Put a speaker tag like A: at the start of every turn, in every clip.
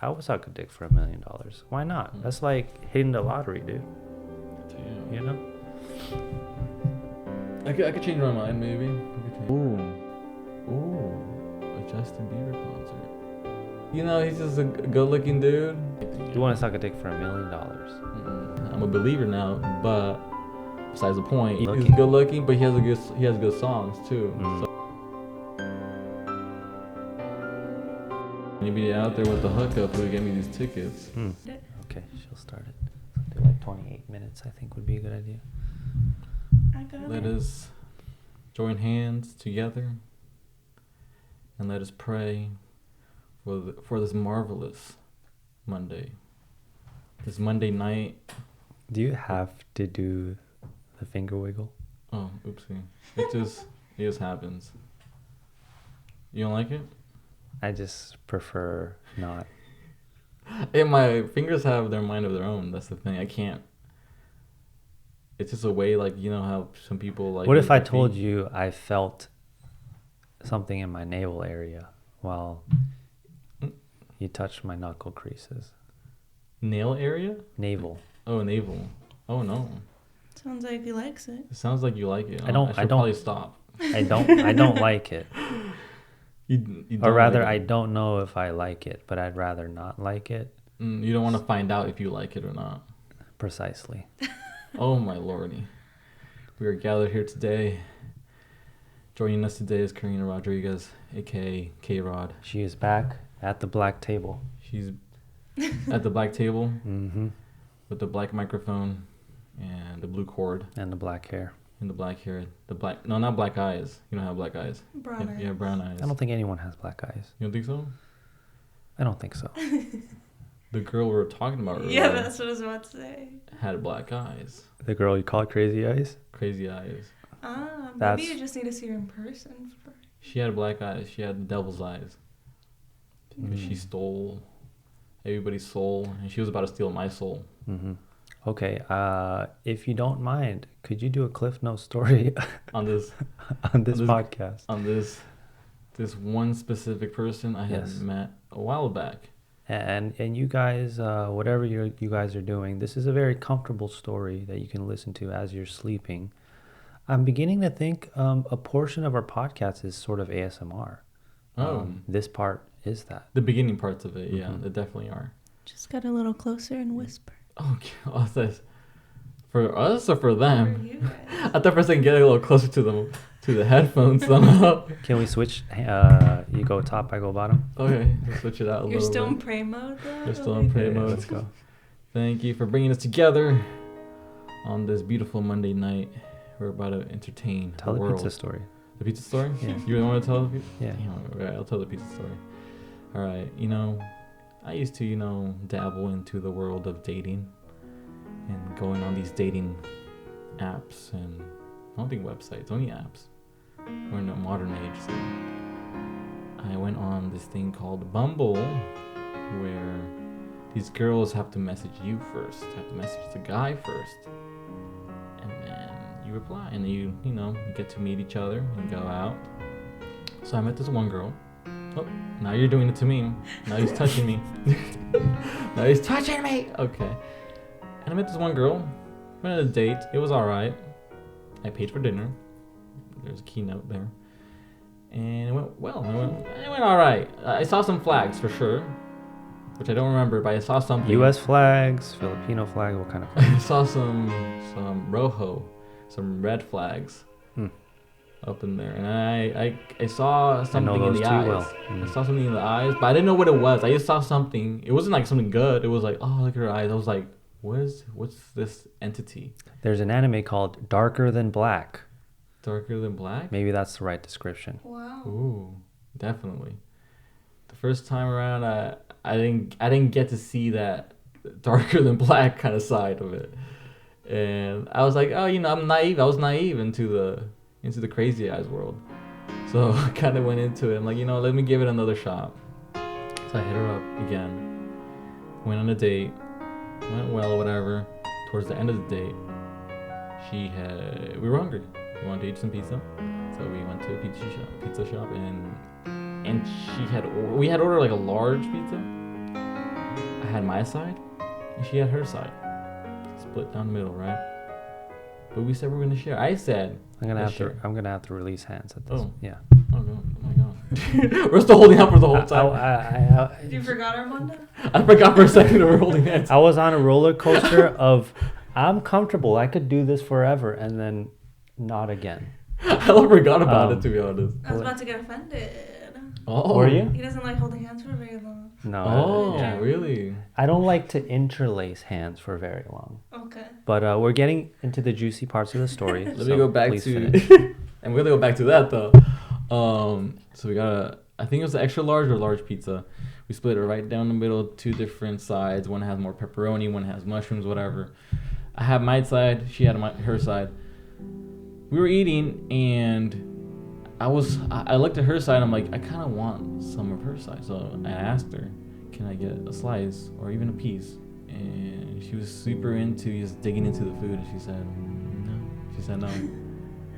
A: I would suck a dick for $1 million. Why not? That's like hitting the lottery, dude.
B: Damn.
A: You know?
B: I could change my mind, maybe. Ooh, a Justin Bieber concert. You know, he's just a good-looking dude.
A: You want to suck a dick for $1 million?
B: I'm a believer now, but besides the point, he's
A: Looking.
B: good-looking, but he has good songs too. So maybe out there with the hookup who get me these tickets.
A: Okay, she'll start it. Do like 28 minutes, I think, would be a good idea.
C: I got
B: Let
C: it.
B: us join hands together and let us pray for this marvelous Monday. This Monday night.
A: Do you have to do the finger wiggle?
B: Oh, oopsie. It just happens. You don't like it?
A: I just prefer not.
B: Hey, my fingers have their mind of their own. That's the thing. I can't. It's just a way, like, you know how some people like.
A: What if I told you I felt something in my navel area while you touched my knuckle creases?
B: Nail area?
A: Navel.
B: Oh, navel. Oh no.
C: Sounds like he likes it.
B: It sounds like you like it.
A: I don't-
B: should probably stop.
A: I don't like it.
B: You don't
A: Or rather,
B: like
A: I
B: it.
A: don't know if I like it, but I'd rather not like it.
B: You don't want to find out if you like it or not.
A: Precisely.
B: Oh my lordy. We are gathered here today. Joining us today is Karina Rodriguez, aka K-Rod.
A: She is back at the black table.
B: She's at the black table
A: Mm-hmm.
B: with the black microphone and the blue cord
A: And the black hair.
B: and the black hair. No, not black eyes. You don't have black eyes.
C: Brown eyes.
B: Yeah, brown eyes.
A: I don't think anyone has black eyes.
B: You don't think so?
A: I don't think so.
B: The girl we were talking about earlier
C: Yeah, that's what I was about to say.
B: had black eyes.
A: The girl you call crazy eyes?
B: Crazy eyes.
C: Maybe
A: That's-
C: you just need to see her in person first.
B: She had black eyes. She had the devil's eyes. Because she stole everybody's soul, and she was about to steal my soul.
A: Mm-hmm. Okay, if you don't mind, could you do a Cliff Note story
B: On this
A: on this
B: this-
A: podcast?
B: on this one specific person I had
A: Yes.
B: met a while back.
A: And you guys, whatever you guys are doing, this is a very comfortable story that you can listen to as you're sleeping. I'm beginning to think a portion of our podcast is sort of ASMR. This part is that.
B: The beginning parts of it, yeah,
A: Mhm.
B: they definitely are.
C: Just got a little closer and whisper.
B: Okay, what's this? For us or for
C: For
B: them?
C: you guys.
B: I thought for a second get a little closer to the headphones somehow.
A: Can we switch? You go top, I go bottom.
B: Okay, let's switch it out a
C: You're
B: little
C: still in
B: bit.
C: pray mode though?
B: You're still in pray
A: Okay,
B: mode.
A: let's go.
B: Thank you for bringing us together on this beautiful Monday night. We're about to entertain
A: Tell
B: the
A: the
B: world.
A: pizza story.
B: The pizza story?
A: Yeah.
B: You really want to tell the pizza?
A: Yeah.
B: Damn, right, I'll tell the pizza story. All right, I used to, dabble into the world of dating and going on these dating apps, and I don't think websites, only apps. We're in a modern age, so I went on this thing called Bumble, where these girls have to message you first, have to message the guy first, and then you reply, and you get to meet each other and go out. So I met this one girl. Oh, now you're doing it to me. Now he's touching me. Now he's touching me. Okay. And I met this one girl. Went on a date. It was alright. I paid for dinner. There's a keynote there. And it went well. It went alright. I saw some flags for sure, which I don't remember, but I saw something.
A: U.S. flags, Filipino flag, what kind of flag?
B: I saw some rojo, some red flags up in there, and I saw something in
A: those
B: the
A: too
B: eyes.
A: well.
B: I saw something in the eyes, but I didn't know what it was. I just saw something. It wasn't like something good. It was like, oh, look at her eyes. I was like, what's this entity?
A: There's an anime called Darker Than Black.
B: Darker than black?
A: Maybe that's the right description.
C: Wow.
B: Ooh, definitely. The first time around, I didn't get to see that darker than black kind of side of it, and I was like, oh, I'm naive. I was naive into the crazy eyes world, so I kind of went into it. I'm like, let me give it another shot. So I hit her up again. Went on a date. Went well, whatever. Towards the end of the date, we were hungry. We wanted to eat some pizza, so we went to a pizza shop, and we had ordered like a large pizza, had my side, and she had her side. Split down the middle, right? But we said we're gonna share. I said
A: I'm gonna
B: let's
A: have to.
B: share.
A: I'm gonna have to release hands at this.
B: Oh.
A: Yeah.
B: Oh my god. We're still holding up for the whole time.
C: You forgot Armando?
B: I forgot for a second that we're holding hands.
A: I was on a roller coaster of I'm comfortable. I could do this forever, and then not again.
B: I forgot about it, to be honest.
C: I was about to get offended.
B: Oh.
A: Were you?
C: He doesn't like holding hands for very long.
A: No.
B: Oh,
C: Yeah.
B: really?
A: I don't like to interlace hands for very long.
C: Okay.
A: But we're getting into the juicy parts of the story.
B: Let
A: so
B: me go back
A: please
B: to,
A: finish.
B: and we're gonna go back to that though. So we got I think it was the extra large or large pizza. We split it right down the middle, 2 different sides. One has more pepperoni, one has mushrooms, whatever. I had my side, she had her side. We were eating, and I looked at her side. I'm like, I kind of want some of her side. So I asked her, can I get a slice or even a piece? And she was super into just digging into the food. And she said, no. She said no.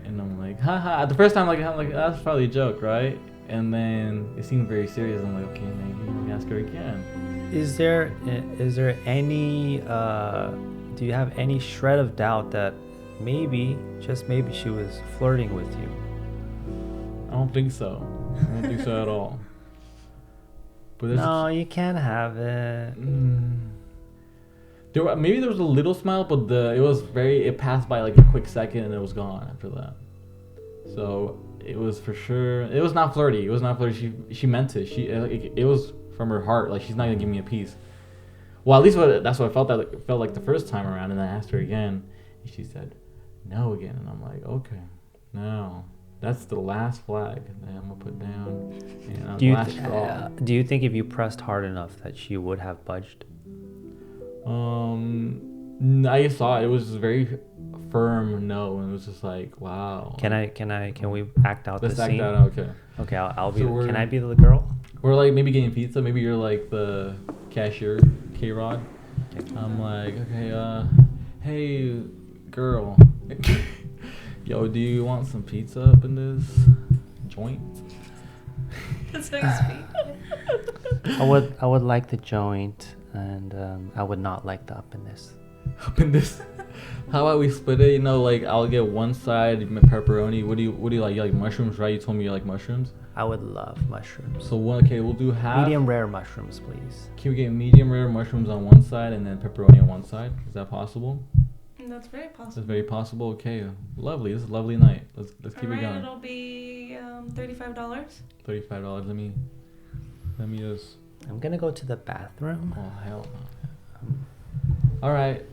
B: And I'm like, haha. The first time, I'm like, that's probably a joke, right? And then it seemed very serious. I'm like, okay, maybe let me ask her again.
A: Is there any? Do you have any shred of doubt that maybe, just maybe, she was flirting with you?
B: I don't think so. I don't think so at all. But
A: No, you can't have it.
B: Maybe there was a little smile, but it passed by like a quick second and it was gone after that. So it was for sure. It was not flirty. It was not flirty. She meant it. It was from her heart. Like, she's not gonna give me a piece. Well, at least that's what I felt. That felt like the first time around, and I asked her again, and she said no again, and I'm like, okay, no. That's the last flag that I'm gonna put down. And
A: Do you think if you pressed hard enough that she would have budged?
B: I saw it. It was just very firm no, and it was just like, wow.
A: Can we act out
B: Let's
A: the
B: act
A: scene?
B: that out. Okay.
A: Okay, I'll be.
B: So
A: Can I be the girl?
B: We're like maybe getting pizza. Maybe you're like the cashier, K-Rod. I'm like, okay, hey, girl. Yo, do you want some pizza up in this joint?
C: That's how you speak.
A: I would like the joint, and I would not like the up in this.
B: Up in this. How about we split it? You know, like I'll get one side pepperoni. What do you like? You like mushrooms, right? You told me you like mushrooms.
A: I would love mushrooms.
B: So we'll do half.
A: Medium rare mushrooms, please.
B: Can we get medium rare mushrooms on one side and then pepperoni on one side? Is that possible?
C: That's very possible.
B: That's very possible. Okay, lovely. This is a lovely night. Let's keep it going.
C: It'll be $35.
B: $35. Let me just.
A: I'm gonna go to the bathroom.
B: Oh hell no. All right.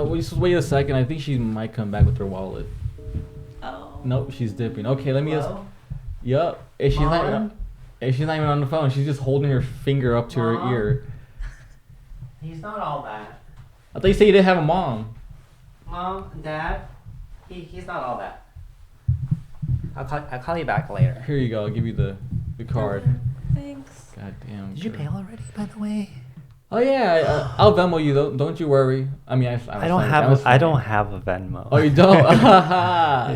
B: We just wait a second. I think she might come back with her wallet.
C: Oh.
B: Nope, she's dipping. Okay, let me just.
A: Hello?
B: Yup. She's not even on the phone. She's just holding her finger up to her ear.
A: He's not all that.
B: I thought you said you didn't have a mom.
A: Mom, Dad, he's not all that. I'll call you back later.
B: Here you go. I'll give you the card.
C: Thanks.
B: God damn.
A: Did you pay already, by the way?
B: Oh yeah, I'll Venmo you. Don't you worry. I mean,
A: I don't have a Venmo.
B: Oh, you don't?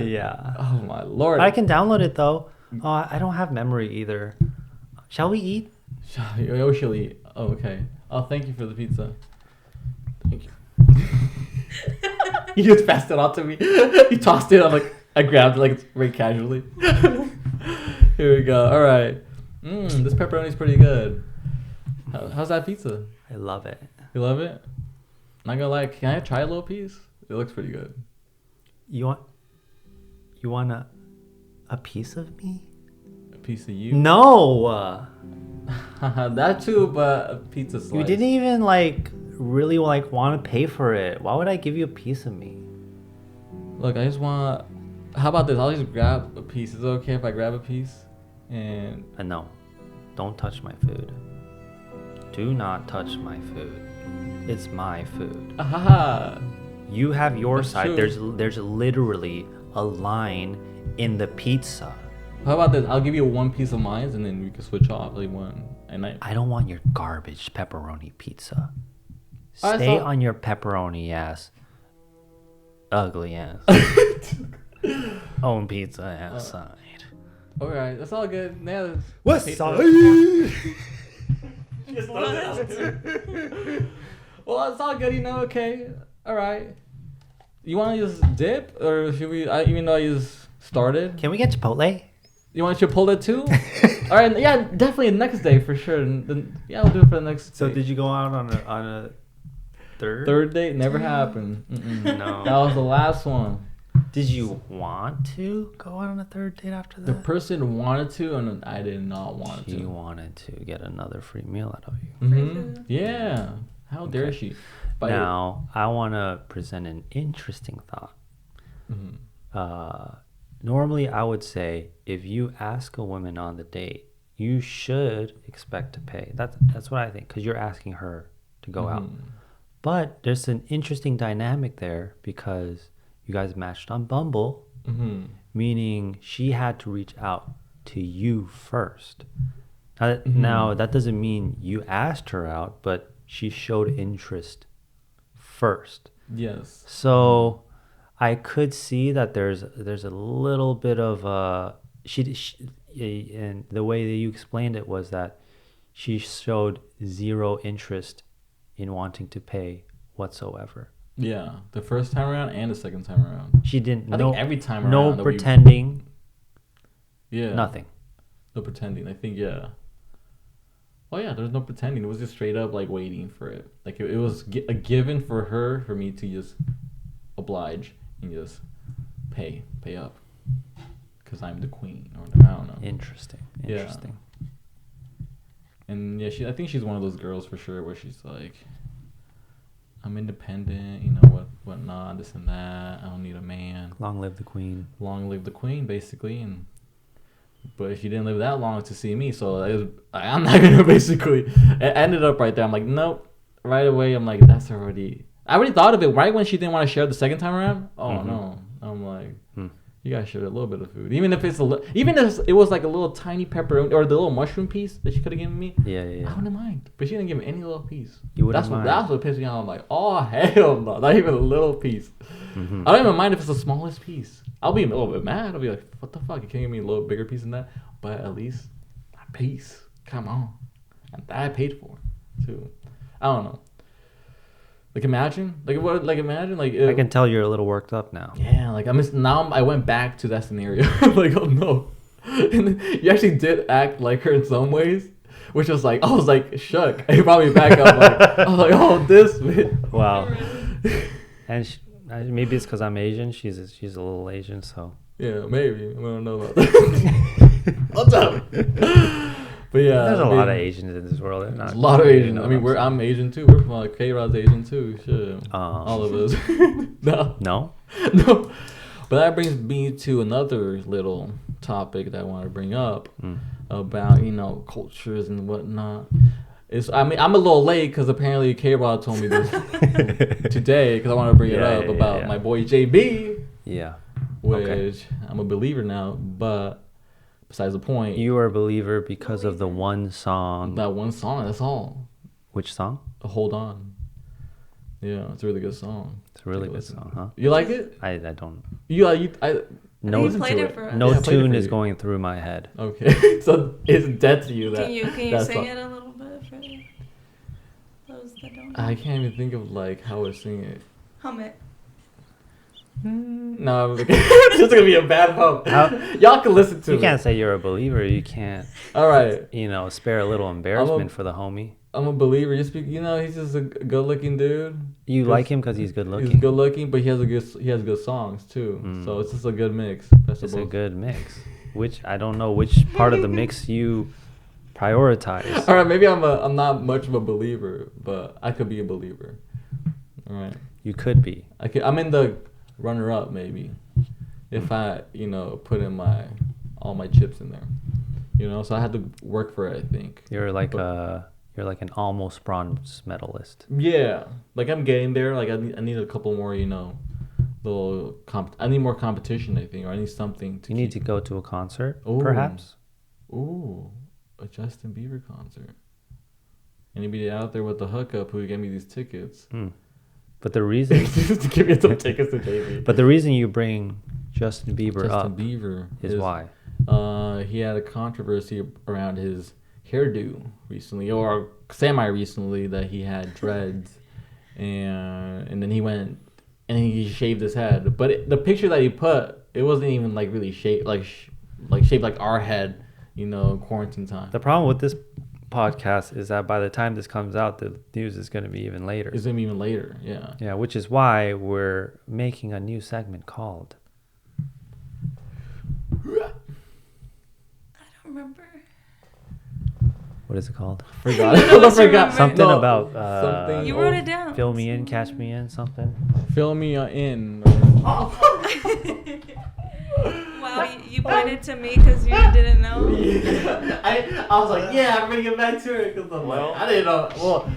A: Yeah.
B: Oh my lord.
A: But I can download it though. Oh, I don't have memory either. Shall we eat?
B: She'll eat. Oh, okay. Oh, thank you for the pizza. Thank you. You just passed it on to me. You tossed it. I grabbed it like very casually. Here we go. All right. This pepperoni's pretty good. How's that pizza?
A: I love it.
B: You love it? Not gonna lie. Can I try a little piece? It looks pretty good.
A: You want a piece of me?
B: A piece of you?
A: No.
B: That too, but a pizza slice.
A: You didn't even really want to pay for it. Why would I give you a piece of me?
B: Look, I just want. How about this? I'll just grab a piece. Is it okay if I grab a piece? And
A: No, don't touch my food. Do not touch my food. It's my food.
B: Ahaha.
A: You have your
B: That's
A: side.
B: true.
A: There's literally a line in the pizza.
B: How about this? I'll give you one piece of mine, and then we can switch off like one. And
A: I don't want your garbage pepperoni pizza.
B: I
A: Stay
B: saw-
A: on your pepperoni ass. Ugly ass. Own pizza ass side.
B: All right, that's all good. Now,
A: West
B: pizza.
A: side.
B: Well, it's all good, Okay. All right. You want to just dip, or should we? Even though I just started.
A: Can we get Chipotle?
B: You want Chipotle too? All right. Yeah, definitely the next day for sure. And then yeah, we'll do it for the next.
A: So
B: day.
A: did you go out on a
B: third date? Never happened.
A: No.
B: That was the last one.
A: Did you want to go out on a third date after that?
B: The person wanted to, and I did not want to.
A: She wanted to get another free meal out of you.
B: Mm-hmm. Yeah. How dare she? But
A: now, I want to present an interesting thought.
B: Mm-hmm.
A: Normally, I would say if you ask a woman on the date, you should expect to pay. That's what I think, because you're asking her to go out. But there's an interesting dynamic there because you guys matched on Bumble, meaning she had to reach out to you first. Now, that doesn't mean you asked her out, but she showed interest first.
B: Yes.
A: So I could see that there's a little bit of and the way that you explained it was that she showed zero interest in wanting to pay whatsoever.
B: Yeah, the first time around and the second time around.
A: She didn't.
B: I think every time around.
A: No pretending.
B: Yeah.
A: Nothing.
B: No pretending. I think yeah. Oh yeah, there's no pretending. It was just straight up like waiting for it. Like it was a given for me to just oblige and just pay up, because I'm the queen or I don't know.
A: Interesting.
B: Yeah. And yeah, I think she's one of those girls for sure where she's like, I'm independent, whatnot, this and that. I don't need a man.
A: Long live the queen.
B: Long live the queen, basically. But she didn't live that long to see me, so I'm not gonna basically. It ended up right there. I'm like, nope. Right away, I'm like, that's already. I already thought of it right when she didn't want to share the second time around. Oh no, I'm like, you guys shared a little bit of food, even if it was like a little tiny pepperoni or the little mushroom piece that she could have given me.
A: Yeah.
B: I wouldn't mind, but she didn't give me any little piece.
A: You wouldn't mind.
B: That's what pissed me off. I'm like, oh hell no, not even a little piece. I don't even mind if it's the smallest piece. I'll be a little bit mad. I'll be like, what the fuck? You can't give me a little bigger piece than that? But at least a piece. Come on. And that I paid for too. I don't know. Like imagine. I
A: can tell you're a little worked up now.
B: Yeah, like I went back to that scenario. Like, oh no. And you actually did act like her in some ways. Which was like, I was like shook. You brought me back up. I was like, oh, this bit.
A: Wow. And maybe it's because I'm Asian. She's a little Asian, so.
B: Yeah, maybe. I don't know about that. What's up? But yeah,
A: there's a lot of Asians in this world.
B: There's a lot of Asians. I mean, I'm Asian too. We're from like K-Rod's Asian too. Shit. All of us. No. But that brings me to another little topic that I want to bring up about cultures and whatnot. I'm a little late because apparently K-Rod told me this today because I want to bring it up about my boy JB.
A: Yeah.
B: Which I'm a believer now, but besides the point.
A: You are a believer because of the one song.
B: That one song, that's all.
A: Which song?
B: Hold On. Yeah, it's a really good song.
A: It's a really good song, huh?
B: You like it?
A: I don't.
C: No
A: tune is going through my head.
B: Okay, so it's dead to you.
C: Can you sing it a little bit for those that don't know?
B: I can't even think of like how I sing it.
C: Hum it.
B: No, it's just gonna be a bad hum. Y'all can listen to it.
A: You can't say you're a believer. You can't.
B: All right.
A: Spare a little embarrassment for the homie.
B: I'm a believer. He's just a good-looking dude.
A: You like him because he's good-looking.
B: He's good-looking, but he has good songs too. So it's just a good mix.
A: It's a good mix. Which I don't know which part of the mix you prioritize.
B: All right, maybe I'm not much of a believer, but I could be a believer. All right.
A: You could be.
B: I'm in the runner-up maybe, if I put in all my chips in there, so I had to work for it. I think
A: you're like an almost bronze medalist.
B: Yeah, like I'm getting there. Like I need a couple more, little I need more competition. I think, or I need something to.
A: You need to go to a concert, perhaps.
B: Ooh, a Justin Bieber concert. Anybody out there with the hookup who gave me these tickets?
A: But the reason
B: to give me some tickets to JB.
A: But the reason you bring Justin Bieber
B: Bieber
A: is why?
B: He had a controversy around his hairdo recently, or semi recently, that he had dreads, and then he went and he shaved his head. But the picture that he put, it wasn't even like really shaped like shaped like our head, quarantine time.
A: The problem with this podcast is that by the time this comes out, the news is going to be even later.
B: It's gonna be even later, yeah.
A: Yeah, which is why we're making a new segment called.
C: I don't remember.
A: What is it called?
B: Forgot.
C: I
B: forgot.
A: Something
B: No,
A: about
B: something.
C: You wrote it down.
A: fill me in, catch me in, something.
B: Fill me in.
C: Wow, you pointed to me because you didn't know.
B: I was like, yeah, I'm bringing it back to it because I didn't know. Well,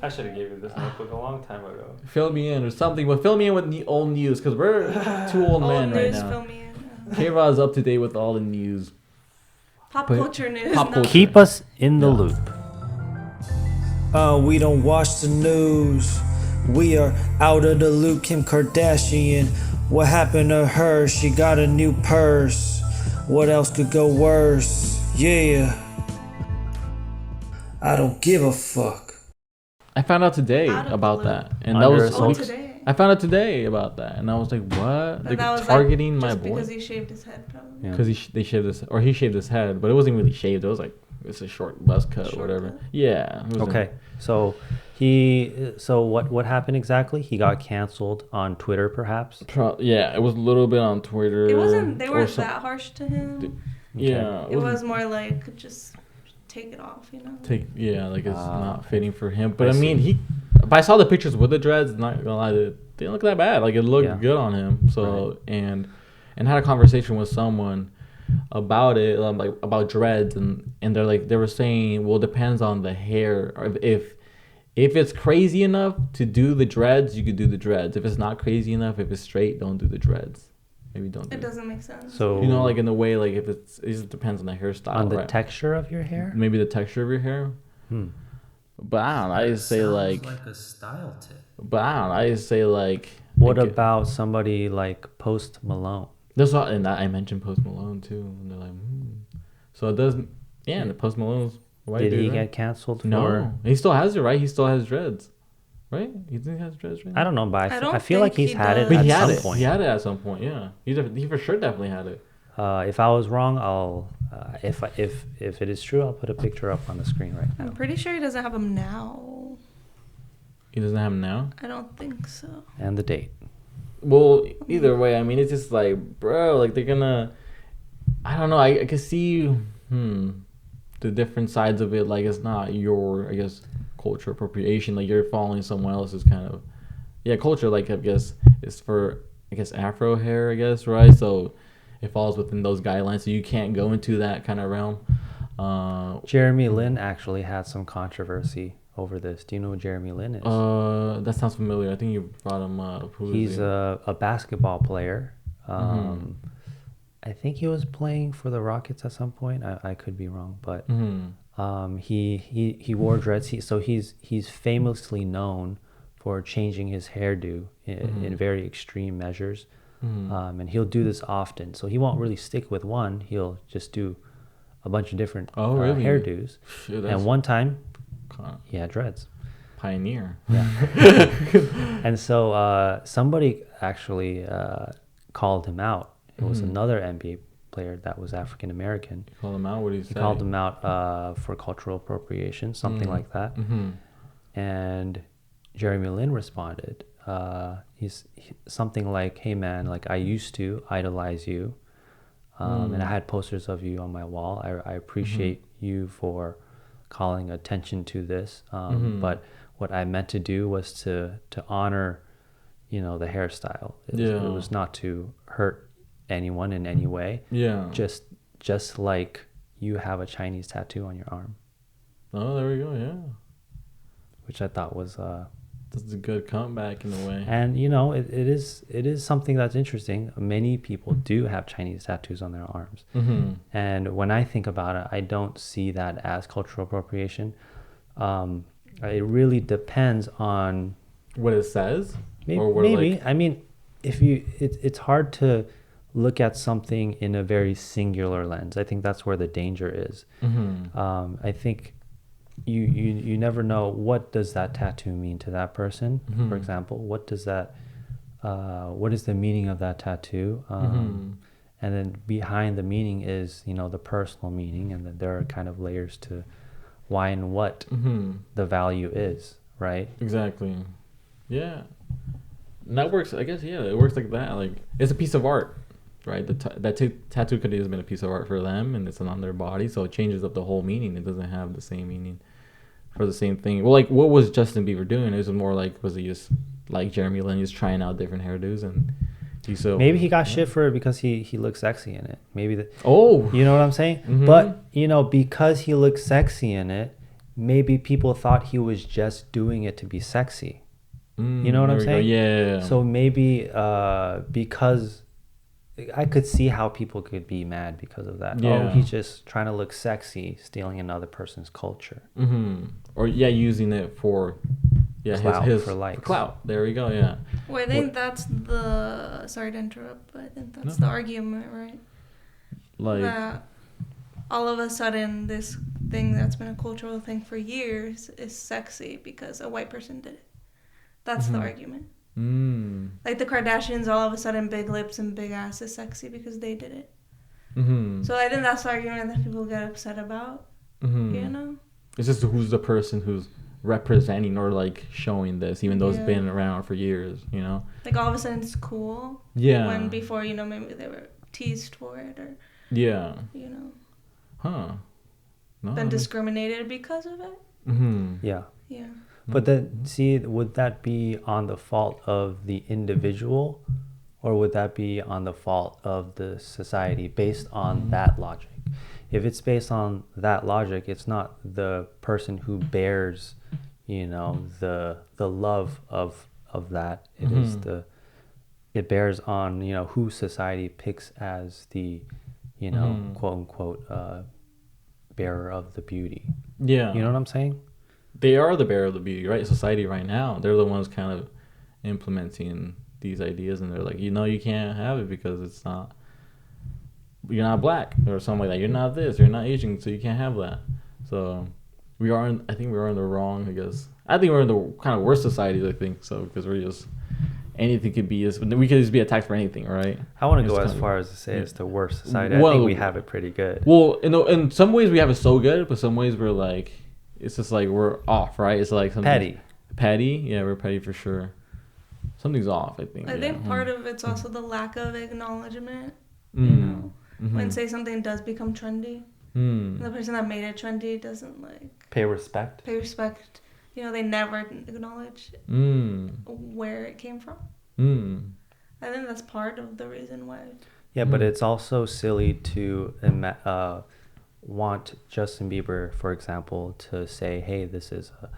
A: I should have gave you this notebook a long time ago.
B: fill me in or something, but fill me in with the old news because we're two old men right
C: news,
B: now.
C: fill me in.
B: K-Rod's up to date with all the news.
C: Pop culture news.
B: Pop
C: not-
B: culture.
A: Keep us in the
B: Yeah.
A: loop.
D: We don't watch the news. We are out of the loop. Kim Kardashian. What happened to her? She got a new purse. What else could go worse? Yeah. I don't give a fuck.
B: I found out today
C: Out of the
B: about
C: loop.
B: that, and
A: Under
B: that was
A: a
B: weeks-
C: today.
B: I found out today about that, and I was like, "What?
C: But
B: They're
C: that was
B: targeting
C: like,
B: my
C: just
B: boy
C: because he shaved his head, probably.
A: Yeah.
B: because he shaved his head, but it wasn't really shaved. It was like it's a short buzz cut or
C: Short
B: whatever.
C: cut.
B: Yeah. it was
A: Okay, so what happened exactly? He got canceled on Twitter, perhaps.
B: Yeah, it was a little bit on Twitter.
C: It wasn't. They
B: or
C: weren't
B: some-
C: that harsh to him.
B: Yeah,
C: It was more like just take it off,
B: like it's not
A: okay.
B: fitting for him. But
A: I
B: I mean, but I saw the pictures with the dreads. Not gonna lie, they didn't look that bad. Like it looked
A: Yeah.
B: good on him. So and had a conversation with someone about it, like about dreads, and they were saying, well, it depends on the hair. Or if it's crazy enough to do the dreads, you could do the dreads. If it's not crazy enough, if it's straight, don't do the dreads. Maybe don't do
C: It doesn't make sense.
A: So
B: like in the way, like if it just depends on the hairstyle.
A: on the
B: right?
A: texture of your hair.
B: Maybe the texture of your hair. But I don't know. I just say like
A: a style tip.
B: But I don't know. I just say like.
A: What
B: like,
A: about somebody like Post Malone?
B: That's what, and I mentioned Post Malone too, and they're like, So it doesn't. Yeah, and the Post Malone's white
A: Did
B: dude,
A: he
B: right?
A: get canceled for?
B: No, he still has it, right? He still has dreads, right? You think he has dreads right now?
A: I don't know, but
C: I don't
A: I feel like
C: think
A: he's
C: he
A: had it
C: does.
B: But
A: at
B: he had
A: some
B: it.
A: point.
B: He had it at some point. Yeah, he for sure definitely had it.
A: If I was wrong, I'll if it is true, I'll put a picture up on the screen right now.
C: I'm pretty sure he doesn't have them now.
B: He doesn't have them now.
C: I don't think so.
A: And the date.
B: Well, either way, I mean, it's just like, bro, like they're gonna. I don't know. I can see the different sides of it. Like it's not your, I guess, culture appropriation. Like you're following someone else's kind of, culture. Like I guess it's for, I guess, Afro hair. I guess, right? So it falls within those guidelines. So you can't go into that kind of realm.
A: Jeremy Lin actually had some controversy over this. Do you know who Jeremy Lin is?
B: That sounds familiar. I think you brought him up. Who is
A: He's
B: he?
A: a basketball player. I think he was playing for the Rockets at some point. I could be wrong, but he wore dreads. He's famously known for changing his hairdo in very extreme measures, and he'll do this often. So he won't really stick with one. He'll just do a bunch of different
B: really?
A: hairdos.
B: Shit, that's
A: And one time,
B: kind of
A: he had dreads.
B: pioneer.
A: Yeah. And so somebody actually called him out. It was another NBA player that was African American.
B: You call him out. What do you say?
A: He called him out for cultural appropriation, something like that. And Jeremy Lin responded. He's something like, "Hey man, like I used to idolize you, and I had posters of you on my wall. I appreciate you for calling attention to this, but what I meant to do was to honor, the hairstyle. It was not to hurt anyone in any way.
B: Yeah.
A: Just like you have a Chinese tattoo on your arm."
B: Oh, there we go. Yeah.
A: Which I thought was
B: That's a good comeback in a way.
A: and it is something that's interesting. Many people do have Chinese tattoos on their arms. And when I think about it, I don't see that as cultural appropriation. It really depends on
B: What it says?
A: maybe,
B: Or what it,
A: I mean, if you it's hard to look at something in a very singular lens. I think that's where the danger is. I think you never know, what does that tattoo mean to that person. For example, what is the meaning of that tattoo, and then behind the meaning is, the personal meaning, and then there are kind of layers to why and what the value is, right?
B: Exactly. Yeah. And that works, I guess. Yeah, it works like that. Like, it's a piece of art, right? Tattoo could have been a piece of art for them, and it's on their body, so it changes up the whole meaning. It doesn't have the same meaning for the same thing. Well, like, what was Justin Bieber doing? It was more like, was he just like Jeremy Lin, just trying out different hairdos, and
A: maybe he got shit for it because he looked sexy in it. Maybe
B: you
A: know what I'm saying? But because he looked sexy in it, maybe people thought he was just doing it to be sexy. You know what I'm saying?
B: Yeah.
A: So maybe because I could see how people could be mad because of that.
B: Yeah.
A: Oh, he's just trying to look sexy, stealing another person's culture.
B: Or using it for
A: clout,
B: his
A: for likes.
B: For clout. There we go. Yeah.
C: Well, I think that's the. Sorry to interrupt, but I think that's the argument, right?
B: Like,
C: that all of a sudden this thing that's been a cultural thing for years is sexy because a white person did it. That's the argument. Like the Kardashians, all of a sudden big lips and big ass is sexy because they did it. So I think that's the argument that people get upset about.
B: It's just who's the person who's representing or like showing this, even though it's been around for years, like
C: all of a sudden it's cool when before maybe they were teased for it or been discriminated because of it.
A: But then, see, would that be on the fault of the individual, or would that be on the fault of the society based on that logic? If it's based on that logic, it's not the person who bears, the love of that. It is it bears on, who society picks as the, quote unquote, bearer of the beauty.
B: Yeah.
A: You know what I'm saying?
B: They are the bearer of the beauty, right? Society right now, they're the ones kind of implementing these ideas, and they're like, you can't have it because you're not black or something like that. You're not this, you're not Asian, so you can't have that. So I think we are in the wrong, I guess. I think we're in the kind of worst societies, I think, so, because we're just, anything could be, we could just be attacked for anything, right?
A: I want to go as far as to say it's the worst society. I think we have it pretty good.
B: Well, in some ways we have it so good, but some ways we're like, it's just like we're off, right? It's like something petty. Yeah, we're petty for sure. Something's off, I think.
C: I think part of it's also the lack of acknowledgement. When say something does become trendy, the person that made it trendy doesn't
A: pay respect.
C: They never acknowledge where it came from. I think that's part of the reason why.
A: Yeah, but it's also silly to want Justin Bieber, for example, to say, hey, this is a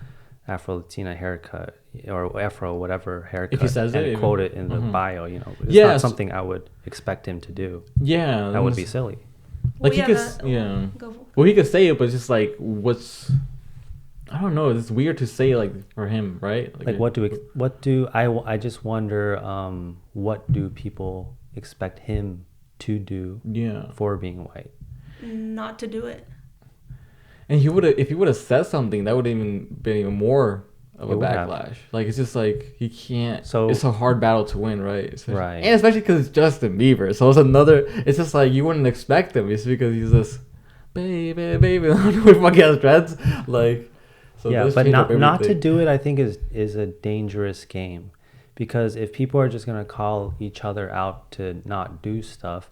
A: Afro-Latina haircut or Afro whatever haircut,
B: if he says
A: and
B: it,
A: quote it in the bio, it's not something I would expect him to do.
B: Yeah,
A: that would be silly.
B: Like he could he could say it, but it's just like, I don't know, it's weird to say, like, for him, right?
A: I just wonder what do people expect him to do for being white?
C: Not to do it.
B: And if he would have said something, that would have been even more of a backlash. Like, it's just like, he can't. So it's a hard battle to win, right? And especially because it's Justin Bieber. So it's just like, you wouldn't expect him. It's because he's this baby with fucking dreads. Like, so
A: but not to do it, I think is a dangerous game, because if people are just gonna call each other out to not do stuff,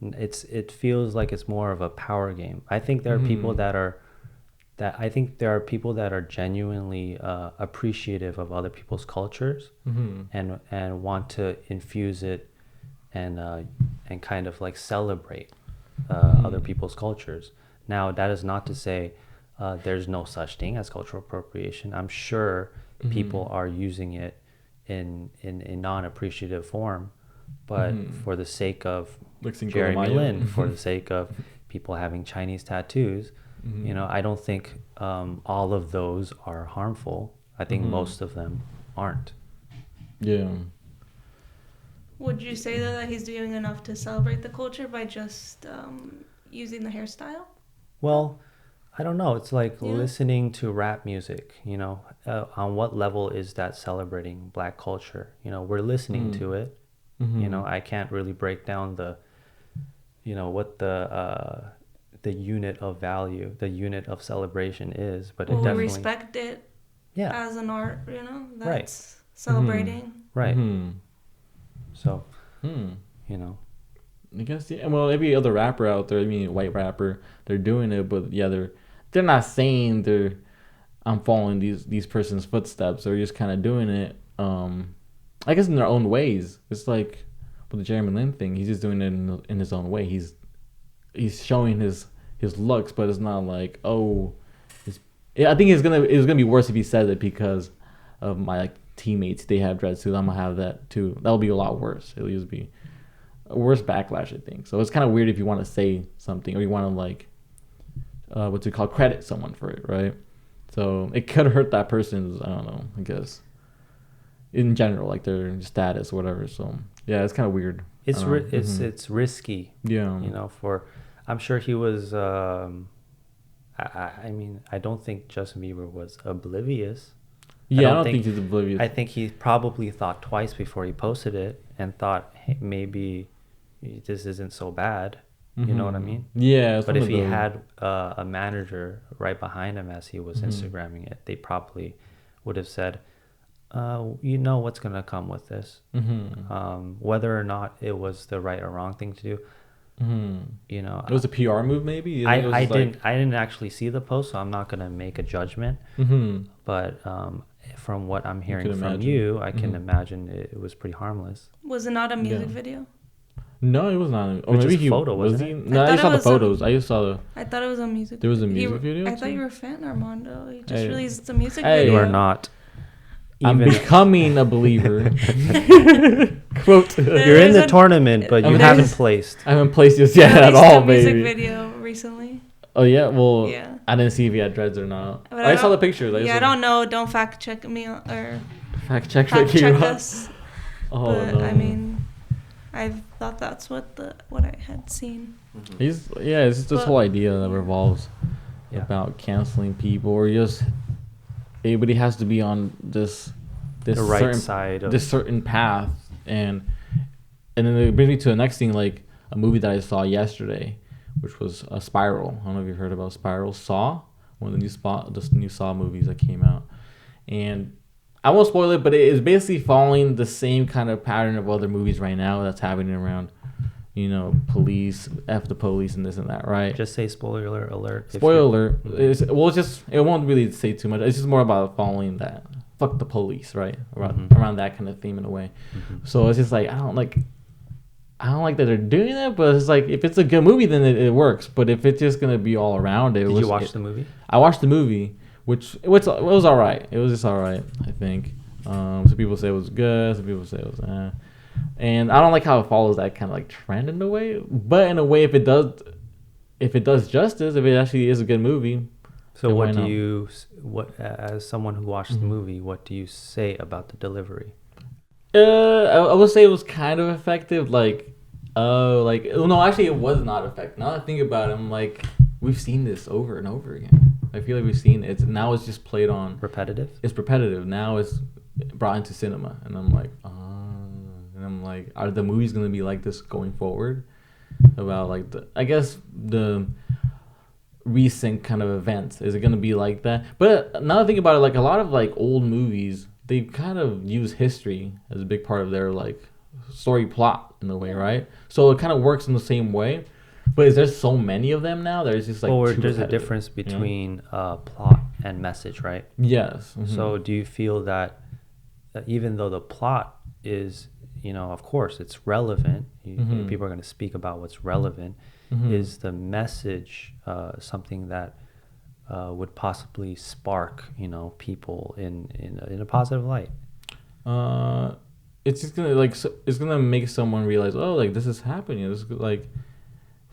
A: it feels like it's more of a power game. I think there are people that are genuinely appreciative of other people's cultures and want to infuse it and kind of like celebrate other people's cultures. Now, that is not to say there's no such thing as cultural appropriation. I'm sure people are using it in a non-appreciative form, but for the sake of Jeremy Lin, for the sake of people having Chinese tattoos, I don't think all of those are harmful. I think most of them aren't.
B: Yeah.
C: Would you say though that he's doing enough to celebrate the culture by just using the hairstyle?
A: Well, I don't know. It's like
C: Yeah.
A: listening to rap music, you know. On what level is that celebrating black culture? You know, we're listening to it. You know, I can't really break down the, you know, what the unit of value, the unit of celebration is, but it
C: Well, we
A: definitely
C: respect it as an art, you know, that's celebrating.
A: Right.
B: Mm-hmm.
A: So, you know.
B: I guess, yeah. Well, every other rapper out there, I mean, white rapper, they're doing it, but yeah, they're not saying I'm following these person's footsteps. They're just kind of doing it, I guess, in their own ways. It's like with the Jeremy Lin thing. He's just doing it in his own way. He's showing his looks, but it's not like, oh, I think it's gonna be worse if he says it because of my like teammates. They have dreads too. I'm gonna have that too. That'll be a lot worse. It'll just be a worse backlash, I think. So it's kind of weird if you want to say something or you want to like what's it called, credit someone for it, right? So it could hurt that person's, I don't know, I guess, in general, like their status or whatever. So yeah, it's kind of weird.
A: It's it's risky.
B: Yeah.
A: You know, I'm sure he was. I mean, I don't think Justin Bieber was oblivious.
B: Yeah, I don't think he's oblivious.
A: I think he probably thought twice before he posted it and thought, hey, maybe this isn't so bad. You know what I mean?
B: Yeah.
A: But if he had a manager right behind him as he was Instagramming it, they probably would have said, you know what's going to come with this. Whether or not it was the right or wrong thing to do, you know.
B: It was a PR move, maybe?
A: I didn't actually see the post, so I'm not going to make a judgment. But from what I'm hearing from you, I can imagine it was pretty harmless.
C: Was it not a music video?
B: No, it was not.
A: Or maybe he photo, wasn't it?
B: No, I saw the photos. I just saw the.
C: I thought it was a music.
B: There was a music video.
C: I thought you were a fan, Armando. He just released a music
B: Hey,
C: video.
A: You are not.
B: I'm becoming a believer. Quote.
A: You're in the tournament, but you haven't placed.
B: I haven't placed this yet at all, baby.
C: Music video recently.
B: Oh yeah, well,
C: yeah.
B: I didn't see if he had dreads or not.
C: But
B: I saw the pictures.
C: I don't know. Don't fact check me or
B: fact check
C: us.
B: Oh
C: but,
B: no.
C: I mean, I thought that's what I had seen.
B: It's just this whole idea that revolves about canceling people or just everybody has to be on this
A: the right
B: certain,
A: side of
B: this certain path, and then it brings me to the next thing, like a movie that I saw yesterday, which was a Spiral. I don't know if you heard about Spiral. Saw, one of the new Saw movies that came out, and I won't spoil it, but it is basically following the same kind of pattern of other movies right now that's happening around, you know, police, F the police and this and that, right?
A: Just say spoiler alert.
B: Spoiler alert. It won't really say too much. It's just more about following that. Fuck the police, right? Around that kind of theme in a way. So it's just like, I don't like that they're doing that, but it's like, if it's a good movie, then it works. But if it's just going to be all around it.
A: Did you watch the movie?
B: I watched the movie. It was all right. It was just all right, I think. Some people say it was good. Some people say it was and I don't like how it follows that kind of like trend in a way. But in a way, if it does justice, if it actually is a good movie.
A: So what as someone who watched the movie, what do you say about the delivery?
B: I would say it was kind of effective. No, actually it was not effective. Now that I think about it, I'm like, we've seen this over and over again. I feel like we've seen it. Now it's just played on.
A: Repetitive?
B: It's repetitive. Now it's brought into cinema. And I'm like, are the movies going to be like this going forward? About like the recent kind of events. Is it going to be like that? But now that I think about it, like a lot of like old movies, they kind of use history as a big part of their like story plot in a way, right? So it kind of works in the same way. But is there so many of them now? There's just like
A: there's a difference between plot and message, right?
B: Yes.
A: So do you feel that even though the plot is, you know, of course it's relevant, people are going to speak about what's relevant, is the message something that would possibly spark, you know, people in a positive light?
B: It's just gonna it's gonna make someone realize, oh, like this is happening. This is like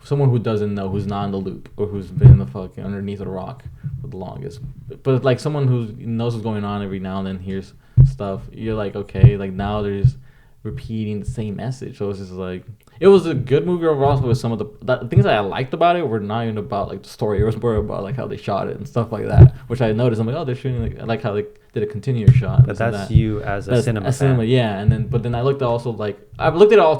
B: someone who doesn't know, who's not in the loop, or who's been in the fucking underneath a rock for the longest. But like someone who knows what's going on every now and then hears stuff, you're like, okay, like now there's repeating the same message. So it was just like, it was a good movie overall. But some of the things that I liked about it were not even about like the story. It was more about like how they shot it and stuff like that, which I noticed. I'm like, oh, they're shooting like, I like how they did a continuous shot.
A: But that's you as a cinema fan.
B: Yeah. And then I looked at also like, I looked at it all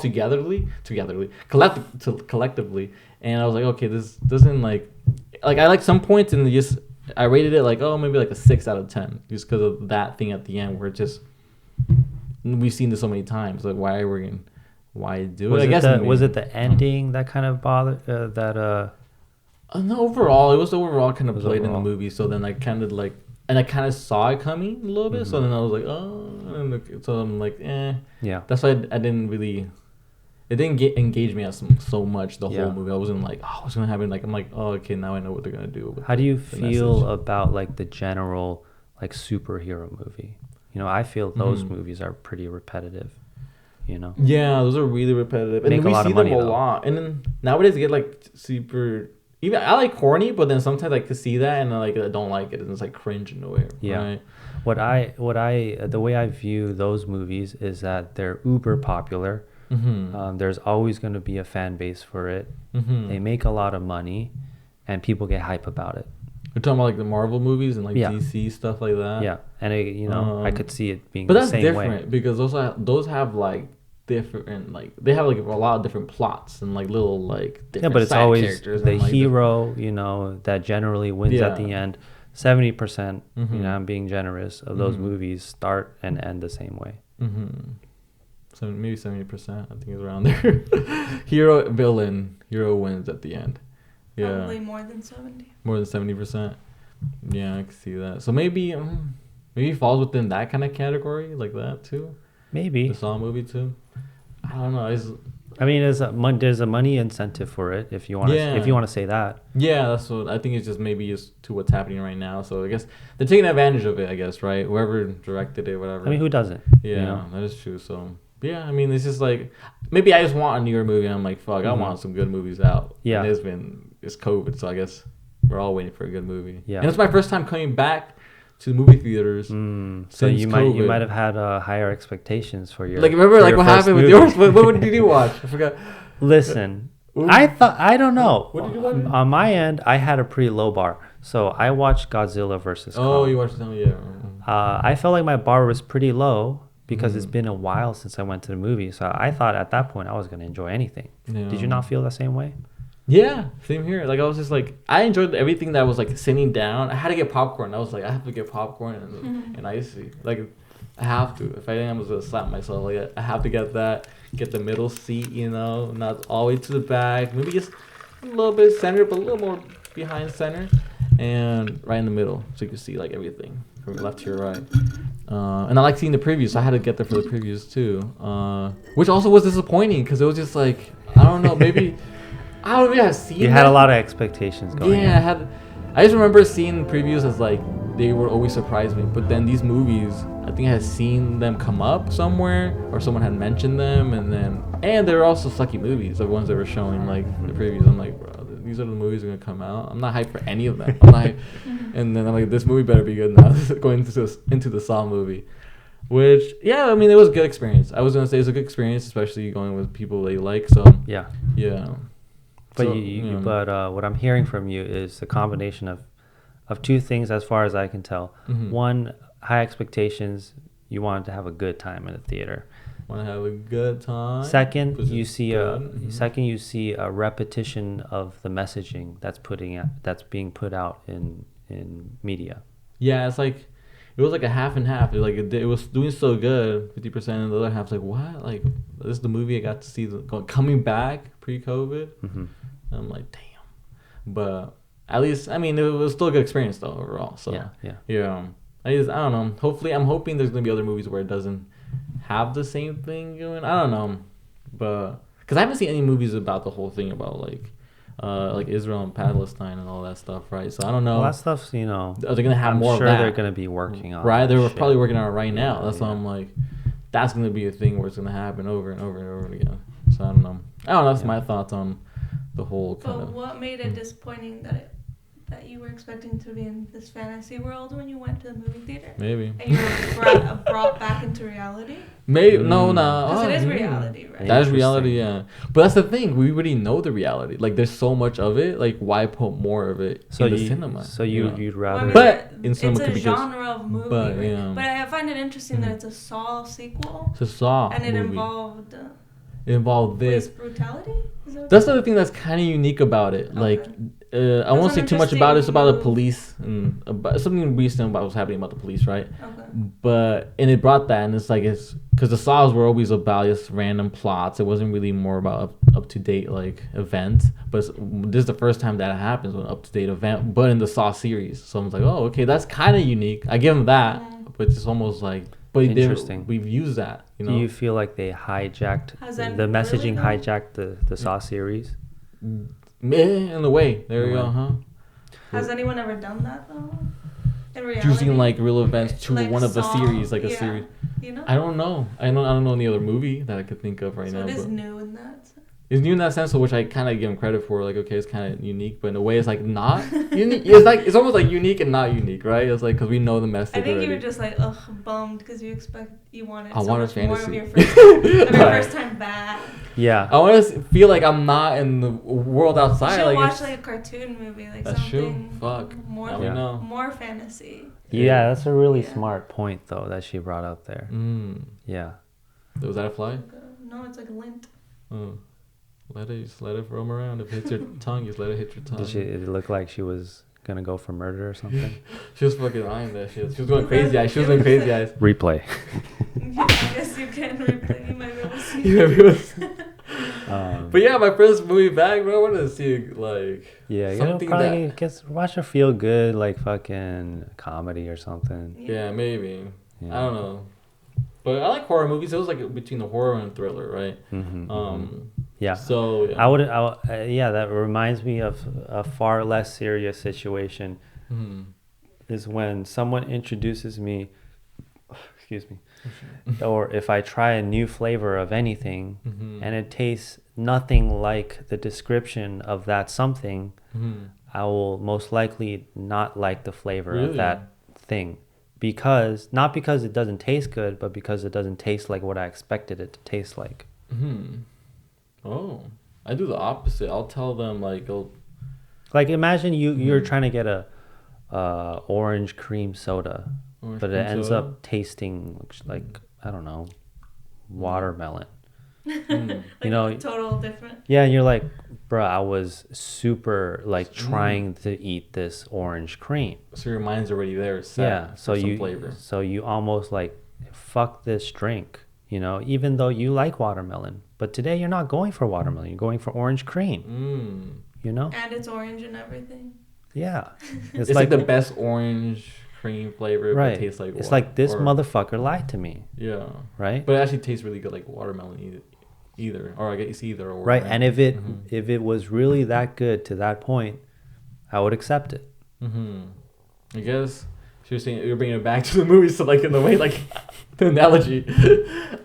B: collectively, and I was like, okay, this doesn't like I like some points and just I rated it like, oh, maybe like a 6 out of 10 just because of that thing at the end where it just, we've seen this so many times. Like, why do it? I guess
A: was it the ending that kind of bothered
B: No, overall, it was overall kind of played in the movie. So then I kind of like, and I kind of saw it coming a little bit. So then I was like, oh, so I'm like, eh.
A: Yeah.
B: That's why I didn't really. It didn't engage me as so much the whole movie. I wasn't like, oh, what's gonna happen? Like, I'm like, oh, okay, now I know what they're gonna do.
A: How do you feel about like the general like superhero movie? You know, I feel those movies are pretty repetitive. You know.
B: Yeah, those are really repetitive, and we see them a lot. And then nowadays they get like super. Even I like corny, but then sometimes I can see that and I don't like it, and it's like cringe in a way.
A: Yeah.
B: Right?
A: The way I view those movies is that they're uber popular. Mm-hmm. There's always going to be a fan base for it. Mm-hmm. They make a lot of money, and people get hype about it.
B: We're talking about like the Marvel movies and like DC stuff like that.
A: Yeah, and I could see it being
B: the same way.
A: But that's
B: different because those have like different, like they have like a lot of different plots and like little like different
A: but it's
B: side
A: always
B: characters
A: the
B: and, like,
A: hero, that generally wins at the end. 70%, I'm being generous, of those movies start and end the same way.
B: Mm-hmm. So maybe 70%, I think is around there. Hero wins at the end. Yeah.
C: Probably more than 70.
B: More than 70%. Yeah, I can see that. So maybe it falls within that kind of category, like that too.
A: Maybe
B: the Saw movie too. I don't know.
A: There's a money incentive for it if you want to say that.
B: Yeah, that's what I think. It's just maybe just to what's happening right now. So I guess they're taking advantage of it. I guess, right? Whoever directed it, whatever.
A: I mean, who doesn't?
B: Yeah, that is true. So yeah, I mean, it's just like maybe I just want a newer movie. And I'm like, fuck, I want some good movies out.
A: Yeah,
B: and it's COVID, so I guess we're all waiting for a good movie. Yeah, and it's my first time coming back to the movie theaters.
A: So you might have had higher expectations for your
B: remember what happened with yours? What did you watch? I forgot.
A: Listen, I don't know.
B: What did you watch?
A: On my end, I had a pretty low bar, so I watched Godzilla versus Kong.
B: Oh, you watched them, yeah.
A: I felt like my bar was pretty low because it's been a while since I went to the movie, so I thought at that point I was gonna enjoy anything. Yeah. Did you not feel the same way?
B: Yeah, same here. Like I was just like, I enjoyed everything that was like sitting down. I had to get popcorn. I was like, I have to get popcorn and icy. Like, I have to. If I didn't, I was gonna slap myself. Like, I have to get that. Get the middle seat, not all the way to the back. Maybe just a little bit center, but a little more behind center, and right in the middle, so you can see like everything from your left to your right. And I like seeing the previews, so I had to get there for the previews too, which also was disappointing because it was just like, I don't know, maybe. I don't really have seen.
A: You had a lot of expectations going.
B: Yeah, I just remember seeing previews as like they were always surprised me. But then these movies, I think I had seen them come up somewhere or someone had mentioned them, and they're also sucky movies. The ones that were showing like the previews. I'm like, bro, these are the movies that are gonna come out. I'm not hyped for any of them. I'm not hyped. And then I'm like, this movie better be good now. Going into the Saw movie. Which, yeah, I mean, it was a good experience. I was gonna say it's a good experience, especially going with people that you like. So yeah.
A: But what I'm hearing from you is a combination of two things, as far as I can tell. Mm-hmm. One, high expectations. You wanted to have a good time in the theater.
B: Want to have a good time.
A: Second, you see a repetition of the messaging that's being put out in media.
B: Yeah, it's like it was like a half and half. It was doing so good, 50%, and the other half's like, what? Like, this is the movie I got to see coming back pre-COVID. Mm-hmm. I'm like, damn. But at least, I mean, it was still a good experience though overall. So yeah. I don't know. Hopefully, I'm hoping there's gonna be other movies where it doesn't have the same thing going. I don't know, but because I haven't seen any movies about the whole thing about like Israel and Palestine and all that stuff, right? So I don't know.
A: Well, that stuff's,
B: are they gonna have more
A: of that?
B: I'm sure
A: they're gonna be working on.
B: Right, they're probably working on it right now. That's why I'm like, that's gonna be a thing where it's gonna happen over and over and over again. So I don't know. That's my thoughts on the whole kind of.
C: But what made it disappointing that you were expecting to be in this fantasy world when you went to the movie theater?
B: Maybe.
C: And you were brought back into reality?
B: Maybe no.
C: Because it is reality, right?
B: That is reality, yeah. But that's the thing. We already know the reality. Like, there's so much of it. Like, why put more of it in the cinema?
A: So you'd rather...
C: Well,
B: but in cinema
C: it's a genre of movie,
B: but,
C: right?
B: yeah.
C: But I find it interesting that it's a Saw sequel.
B: It's a Saw
C: and it
B: movie.
C: involved...
B: It involved this.
C: Police brutality?
B: That's the other thing that's kind of unique about it.
C: Okay.
B: Like, I won't say too much about it. It's about the police and about something recent about what's happening about the police, right?
C: Okay.
B: And it brought that, and it's like it's because the Saws were always about just random plots. It wasn't really more about up to date like events. But this is the first time that it happens with an up to date event, but in the Saw series. So I was like, oh, okay, that's kind of unique. I give them that, but it's almost like. But
A: interesting.
B: We've used that. You know?
A: Do you feel like they hijacked the messaging? Hijacked the Saw series?
B: In a way, there you go, huh?
C: Has anyone ever done that though? In reality,
B: using like real events to
C: like
B: one of the
C: Saw,
B: series, like a series.
C: You know?
B: I don't know. I don't know any other movie that I could think of right now.
C: So it is
B: but
C: new in that sense.
B: It's new in that sense, which I kind of give him credit for. Like, okay, it's kind of unique, but in a way, it's like not unique. It's almost like unique and not unique, right? It's like because we know the message.
C: I think
B: already.
C: you were just like bummed because you wanted so
B: want a
C: much more of
B: fantasy.
C: your first time back.
A: Yeah.
B: I want to feel like I'm not in the world outside.
C: You should
B: like
C: watch like a cartoon movie, like
B: that's
C: something
B: true. Fuck.
C: more fantasy.
A: Yeah, that's a really smart point though that she brought up there. Yeah.
B: Was that a fly?
C: No, it's like a lint.
B: Oh. Let it roam around. If it hits your tongue, just let it hit your tongue.
A: Did it look like she was gonna go for murder or something?
B: She was fucking eyeing that shit. She was going crazy eyes.
A: Replay.
C: Yeah, I guess you can replay. You might be able to see.
B: But yeah, my first movie back, bro. I wanted to see like
A: probably watch a feel good like fucking comedy or something.
B: Yeah, maybe.
A: Yeah.
B: I don't know. But I like horror movies. It was like between the horror and thriller, right?
A: Yeah.
B: So yeah.
A: I would. That reminds me of a far less serious situation. Is when someone introduces me. Excuse me. Or if I try a new flavor of anything and it tastes nothing like the description of that something, I will most likely not like the flavor of that thing. Not because it doesn't taste good, but because it doesn't taste like what I expected it to taste like.
B: Oh, I do the opposite. I'll tell them like
A: imagine you're trying to get a orange cream soda, but it ends up tasting like, I don't know, watermelon. You know,
C: total different.
A: Yeah, and you're like, bruh, I was super like trying to eat this orange cream.
B: So your mind's already there. Set
A: Yeah, so you almost like, fuck this drink. You know, even though you like watermelon, but today you're not going for watermelon. You're going for orange cream. You know,
C: and it's orange and everything.
A: Yeah,
B: it's like the best orange cream flavor.
A: Right.
B: But it tastes like
A: it's like this motherfucker lied to me.
B: Yeah.
A: Right.
B: But it actually tastes really good, like watermelon either, or I guess either. Or
A: right, and if it was really that good to that point, I would accept it.
B: I guess she was saying you're bringing it back to the movie, so like in the way like the analogy.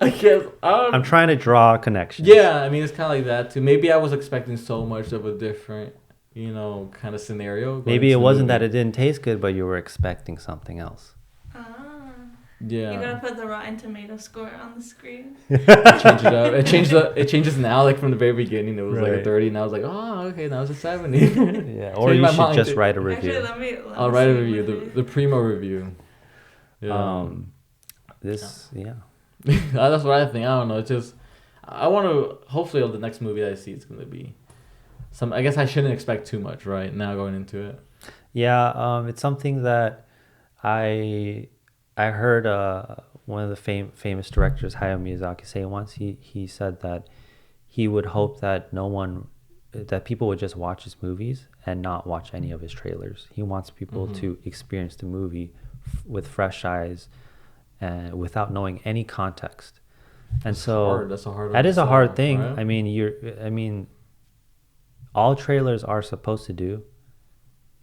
B: I guess
A: I'm trying to draw connections.
B: Yeah, I mean it's kind of like that too. Maybe I was expecting so much of a different, kind of scenario.
A: Maybe it wasn't that it didn't taste good, but you were expecting something else.
B: Yeah.
C: You gotta put the Rotten Tomato score on the screen.
B: Change it up. It changes now, like from the very beginning. It was like a 30, and I was like, oh, okay, now it's a 70.
A: Yeah. Or you should just write a review.
C: Actually,
B: I'll write a review. The Primo review. Yeah.
A: That's
B: what I think. I don't know. It's just I want to. Hopefully, the next movie that I see is going to be some. I guess I shouldn't expect too much, right? Now going into it.
A: Yeah. It's something that I heard one of the famous directors, Hayao Miyazaki, say once. He said that he would hope that that people would just watch his movies and not watch any of his trailers. He wants people to experience the movie with fresh eyes and without knowing any context. And that is a hard thing. Right? I mean, all trailers are supposed to do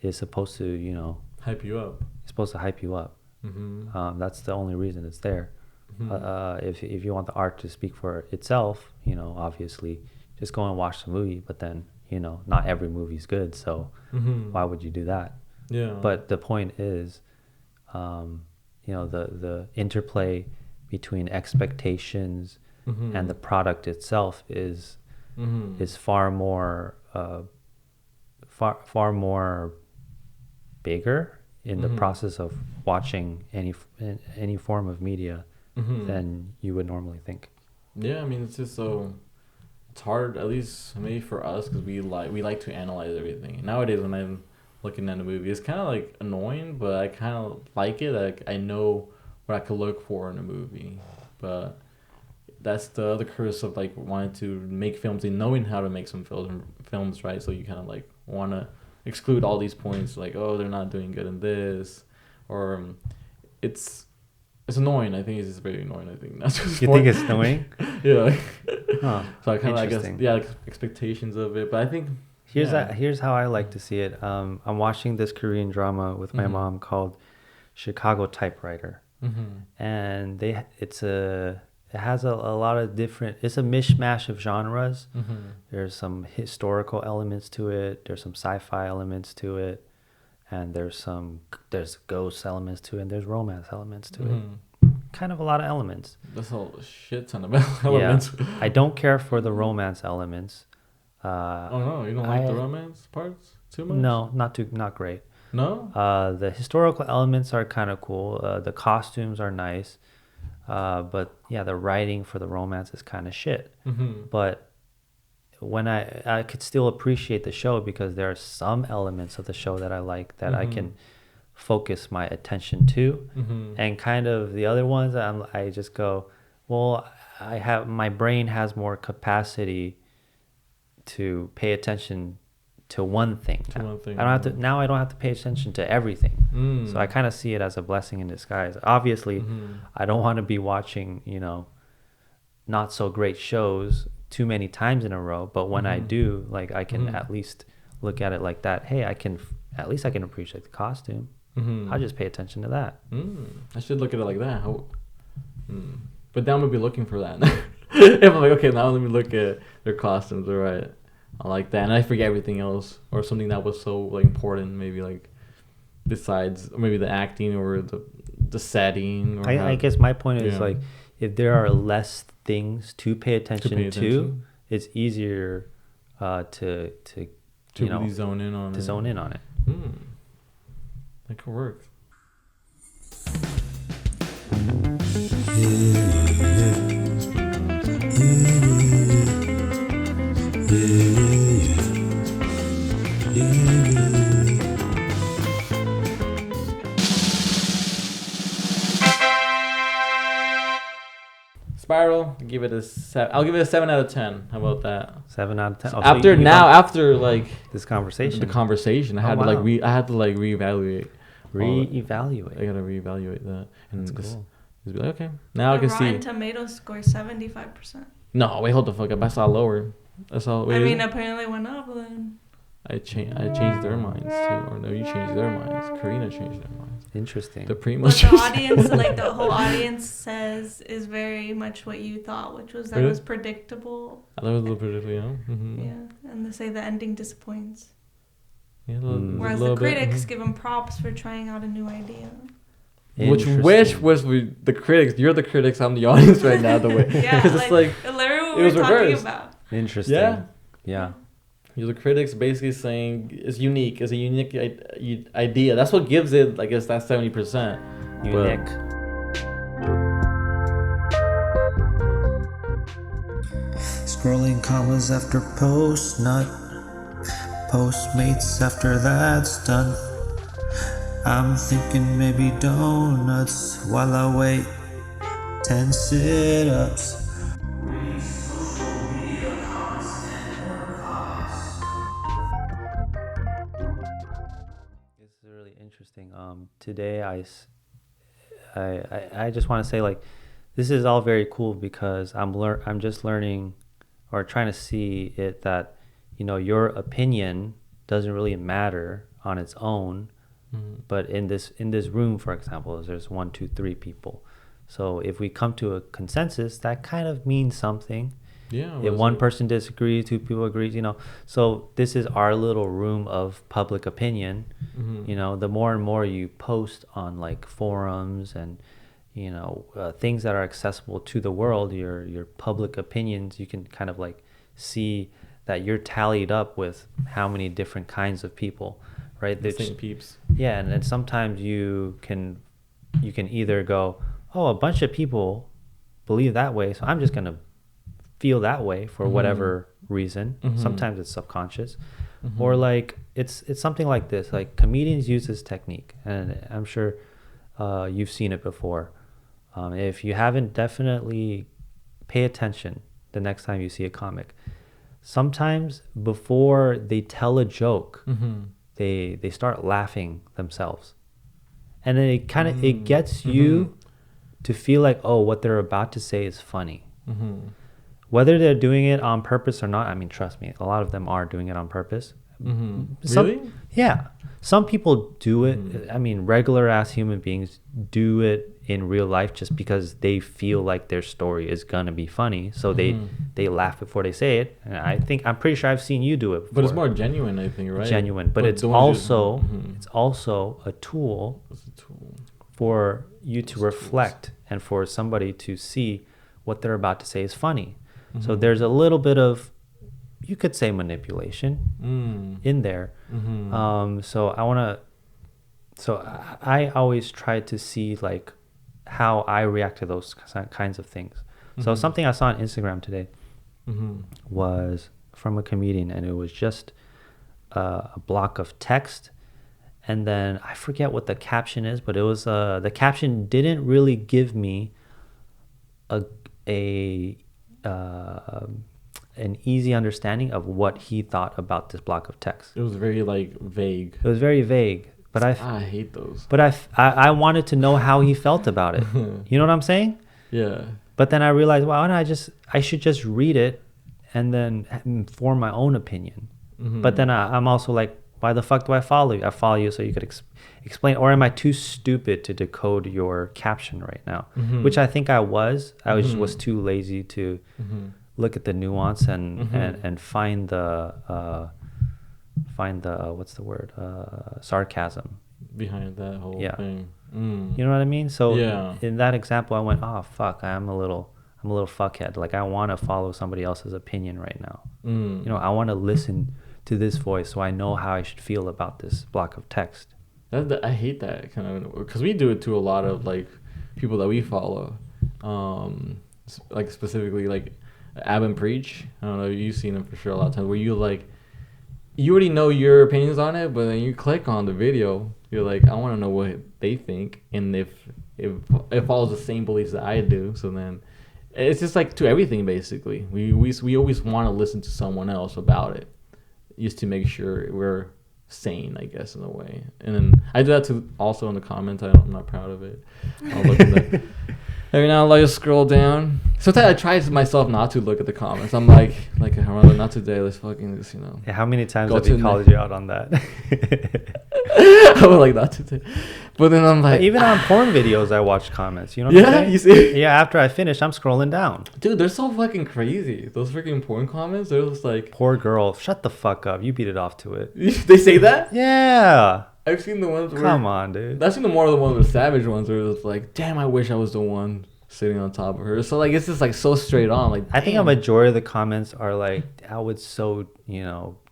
A: is supposed to,
B: hype you up.
A: It's supposed to hype you up. That's the only reason it's there. If you want the art to speak for itself, obviously just go and watch the movie, but then not every movie's good, so why would you do that? But the point is the interplay between expectations and the product itself is far more far more bigger in the process of watching any form of media than you would normally think.
B: Yeah, I mean, it's just so it's hard, at least maybe for us, because we like to analyze everything. Nowadays, when I'm looking at a movie, it's kind of like annoying, but I kind of like it. Like, I know what I could look for in a movie, but that's the other curse of like wanting to make films and knowing how to make some films, right? So you kind of like want to exclude all these points, like, oh, they're not doing good in this, or it's annoying. I think it's just very annoying. I think that's just
A: you think it's annoying.
B: Yeah.
A: Huh.
B: So I kind of, I guess, yeah, like expectations of it, but I think
A: here's how I like to see it. I'm watching this Korean drama with my mom called Chicago Typewriter, and it has a lot of different. It's a mishmash of genres. There's some historical elements to it. There's some sci-fi elements to it, and there's ghost elements to it, and there's romance elements to it. Kind of a lot of elements.
B: That's a shit ton of elements.
A: Yeah. I don't care for the romance elements.
B: Oh no, you don't like the romance parts too much?
A: No, not great.
B: No?
A: The historical elements are kind of cool. The costumes are nice. But yeah, the writing for the romance is kind of shit. But when I could still appreciate the show because there are some elements of the show that I like that I can focus my attention to, and kind of the other ones I just go, well, my brain has more capacity to pay attention to one thing. I don't have to pay attention to everything. So I kind of see it as a blessing in disguise. Obviously, I don't want to be watching, not so great shows too many times in a row, but when I do, like, I can at least look at it like that. Hey, I can appreciate the costume. I'll just pay attention to that.
B: I should look at it like that. But now I'm gonna be looking for that. If I'm like, okay, now let me look at their costumes. All right, I like that, and I forget everything else, or something that was so like important. Maybe like besides maybe the acting or the setting. Or
A: I guess my point is like, if there are less things to pay attention to, it's easier to
B: really zone in on
A: it.
B: That could work. Spiral, give it a 7. I'll give it a 7 out of 10. How about that?
A: 7 out of 10.
B: So after like
A: this conversation,
B: I had to reevaluate.
A: Reevaluate.
B: I gotta reevaluate that, and
A: that's cool.
B: Just be like, okay, now I can see.
C: Rotten Tomatoes score 75%.
B: No, wait, hold the fuck up. I saw lower. I saw. Wait,
C: I mean, apparently went up then.
B: I changed their minds too, or no, you changed their minds. Karina changed their minds.
A: Interesting.
B: The Primos.
C: What the audience, like the whole audience, says is very much what you thought, which was that it was predictable.
B: I thought it was a little predictable,
C: Yeah, and they say the ending disappoints.
B: Yeah,
C: whereas the critics give them props for trying out a new idea.
B: Which was the critics? You're the critics. I'm the audience right now. The way, because it's like
C: literally what
B: it was
C: we're talking
B: reversed.
C: about.
A: Interesting. Yeah.
B: You're the critics basically saying it's unique. It's a unique idea. That's what gives it, I guess, that 70%.
A: Unique.
D: Scrolling commas after post nut. Postmates after that's done. I'm thinking maybe donuts while I wait. 10 sit-ups.
A: This is really interesting. Today I just want to say, like, this is all very cool because I'm just learning or trying to see it that, your opinion doesn't really matter on its own. But in this room, for example, there's 1, 2, 3 people. So if we come to a consensus, that kind of means something.
B: Yeah.
A: If one person disagrees, 2 people agree, So this is our little room of public opinion. The more and more you post on like forums and things that are accessible to the world, your public opinions, you can kind of like see that you're tallied up with how many different kinds of people, right?
B: The same peeps.
A: Yeah, and then sometimes you can either go, oh, a bunch of people believe that way, so I'm just gonna feel that way for whatever reason. Sometimes it's subconscious, or like it's something like this. Like comedians use this technique, and I'm sure you've seen it before. If you haven't, definitely pay attention the next time you see a comic. Sometimes before they tell a joke, they start laughing themselves, and then it gets you to feel like, oh, what they're about to say is funny. Whether they're doing it on purpose or not, I mean, trust me, a lot of them are doing it on purpose.
B: Really?
A: Yeah. Some people do it. I mean, regular ass human beings do it in real life just because they feel like their story is gonna be funny, so they laugh before they say it. And I'm pretty sure I've seen you do it before.
B: But it's more genuine, I think, right?
A: Genuine, but it's also a tool for you to reflect and for somebody to see what they're about to say is funny. So there's a little bit of, you could say, manipulation in there. So I always try to see like how I react to those kinds of things. So something I saw on Instagram today was from a comedian, and it was just a block of text, and then I forget what the caption is, but it was the caption didn't really give me an easy understanding of what he thought about this block of text.
B: It was very like vague.
A: It was very vague, but I
B: hate those.
A: But I wanted to know how he felt about it. You know what I'm saying?
B: Yeah.
A: But then I realized, why don't I should just read it and then form my own opinion. But then I'm also like, why the fuck do I follow you? I follow you so you could explain, or am I too stupid to decode your caption right now? Which I think I was. I was too lazy to look at the nuance and find the what's the word, sarcasm
B: behind that whole thing.
A: You know what I mean? So in that example, I went, oh fuck, I'm a little fuckhead. Like I want to follow somebody else's opinion right now. I want to listen to this voice so I know how I should feel about this block of text.
B: I hate that kind of, because we do it to a lot of like people that we follow, like specifically like Ab and Preach. I don't know, you've seen them for sure a lot of times, where you already know your opinions on it, but then you click on the video, you're like, I want to know what they think, and if it follows the same beliefs that I do. So then it's just like to everything basically. We always want to listen to someone else about it, just to make sure we're sane, I guess, in a way. And then I do that to also in the comments. I'm not proud of it. I'll look at that. Every now and then I just scroll down. Sometimes I try myself not to look at the comments. I'm like Armando, not today. Let's fucking just,
A: Yeah, how many times have you called you out on that?
B: I was like, not today. But then I'm like,
A: even on porn videos, I watch comments. You know what I'm saying?
B: You see?
A: Yeah, after I finish, I'm scrolling down.
B: Dude, they're so fucking crazy. Those freaking porn comments, they're just like,
A: poor girl, shut the fuck up. You beat it off to it.
B: They say that?
A: Yeah.
B: I've seen the ones where...
A: Come on, dude.
B: I've seen the more of the ones with savage ones where it's like, damn, I wish I was the one sitting on top of her. So like, it's just like so straight on. Like,
A: I think a majority of the comments are like, I would so,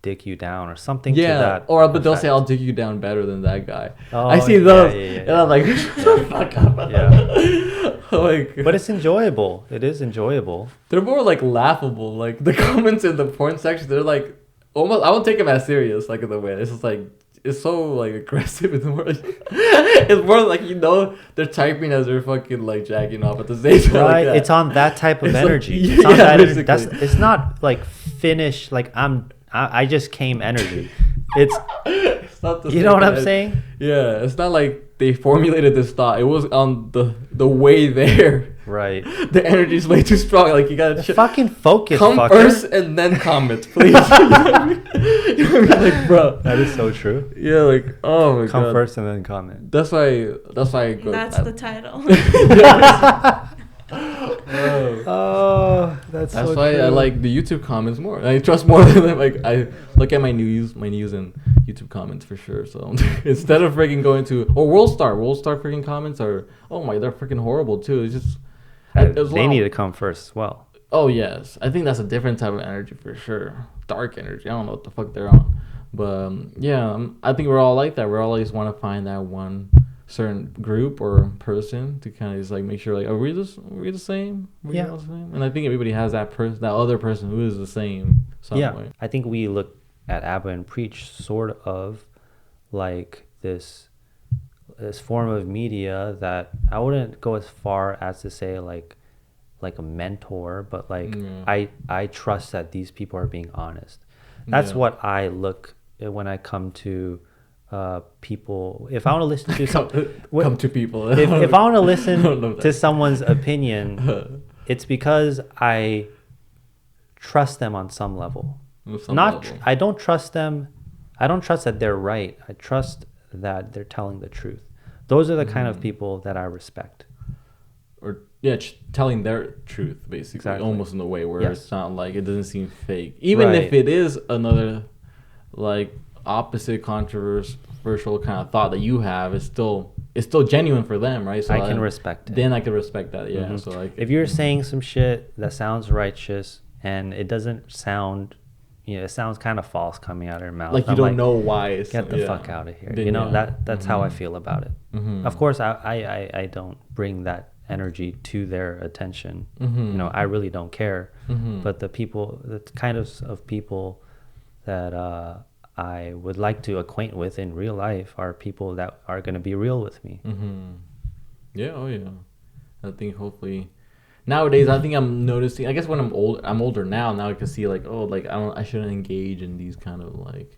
A: dick you down or something to that.
B: But they'll say, I'll dick you down better than that guy.
A: Oh,
B: I see those.
A: And
B: I'm like, shut the fuck up.
A: Yeah.
B: Like,
A: but it's enjoyable. It is enjoyable.
B: They're more like laughable. Like the comments in the porn section, they're like almost, I won't take them as serious, like in the way. It's just like, it's so like aggressive. It's more like, they're typing as they're fucking like jacking off at the same time.
A: Right.
B: Like
A: it's on that type of energy.
B: Like,
A: it's on that
B: basically.
A: it's not like finished. Like I just came energy. It's
B: not the
A: you know what I'm saying?
B: Yeah. It's not like they formulated this thought. It was on the way there.
A: Right.
B: The energy's way too strong. Like you gotta
A: fucking focus.
B: Come
A: fucker.
B: First and then comment, please. You know what I mean? Like, bro.
A: That is so true.
B: Yeah, like, oh my god.
A: Come first and then comment.
B: That's why I go.
C: That's the title.
A: That's
B: why true. I like the YouTube comments more. I trust more than like I look at my news and YouTube comments for sure. So instead of freaking going to or World Star freaking comments are they're freaking horrible too. It's just
A: they need to come first as well.
B: Oh yes, I think that's a different type of energy for sure. Dark energy. I don't know what the fuck they're on, but I think we're all like that. We're always want to find that one certain group or person to kind of just like make sure like, are we the same? Are all the same? And I think everybody has that person, that other person who is the same. Some way.
A: I think we look at ABBA and Preach sort of like this form of media that I wouldn't go as far as to say like a mentor, but like I trust that these people are being honest. That's what I look at when I come to people. If I want to listen to
B: come to people,
A: if I want to listen to someone's opinion, it's because I trust them on some level. I don't trust them. I don't trust that they're right. I trust that they're telling the truth. Those are the kind of people that I respect.
B: Or telling their truth, basically, almost in a way where it's not like it doesn't seem fake, even if it is another like opposite controversial kind of thought that you have. It's still genuine for them, right? So
A: I can respect it.
B: Then I can respect that, yeah. Mm-hmm. So like,
A: if you're saying some shit that sounds righteous and it doesn't sound, it sounds kind of false coming out of your mouth.
B: Like you don't know why. It's
A: get the fuck out of here. Then, that's how I feel about it. Mm-hmm. Of course, I don't bring that energy to their attention. Mm-hmm. I really don't care. Mm-hmm. But the kind of people that I would like to acquaint with in real life are people that are going to be real with me.
B: Mm-hmm. Yeah, oh yeah. I think hopefully nowadays, I think I'm noticing. I guess when I'm older now. Now I can see like, I shouldn't engage in these kind of like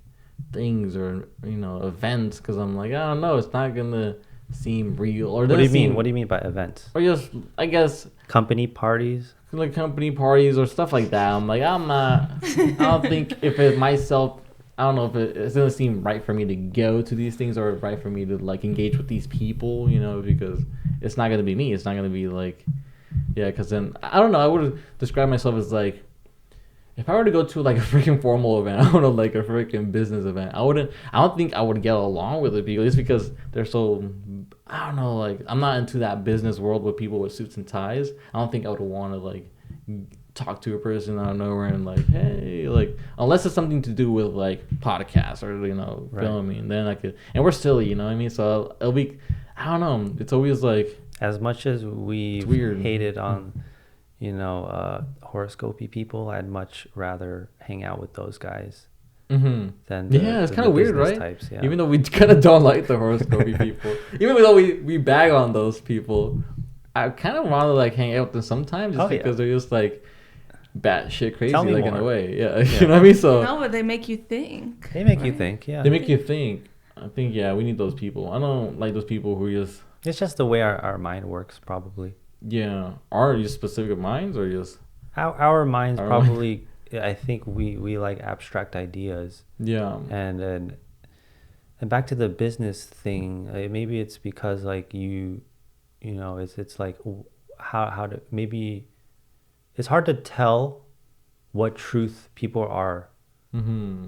B: things or events because I'm like, I don't know, it's not gonna seem real. Or
A: what do you mean? What do you mean by events?
B: Or just, I guess,
A: company parties.
B: Like company parties or stuff like that. I'm like, I'm not. I don't think if it myself. I don't know if it doesn't seem right for me to go to these things or right for me to like engage with these people. Because it's not gonna be me. It's not gonna be like. Yeah, because then, I don't know, I would describe myself as like, if I were to go to like a freaking formal event, I don't know, like a freaking business event, I don't think I would get along with the people just because they're so, I don't know, like, I'm not into that business world with people with suits and ties. I don't think I would want to like talk to a person out of nowhere and like, hey, like, unless it's something to do with like podcasts or, filming, then I could, and we're silly, you know what I mean? So it'll be, I don't know, it's always like,
A: as much as we hated on, horoscopy people, I'd much rather hang out with those guys than
B: it's kind of weird, right?
A: Types, yeah.
B: Even though we kind of don't like the horoscopy people, even though we bag on those people, I kind of want to like hang out with them sometimes just because they're just like batshit crazy, like in a way, you know what I mean? So
C: no, but they make you think.
A: They make you think, yeah.
B: They make you think. I think we need those people. I don't like those people who just.
A: It's just the way our mind works, probably.
B: Yeah. Are you specific minds or just...
A: Our minds probably... I think we like abstract ideas.
B: Yeah.
A: And back to the business thing, maybe it's because like it's like how to... Maybe... It's hard to tell what truth people are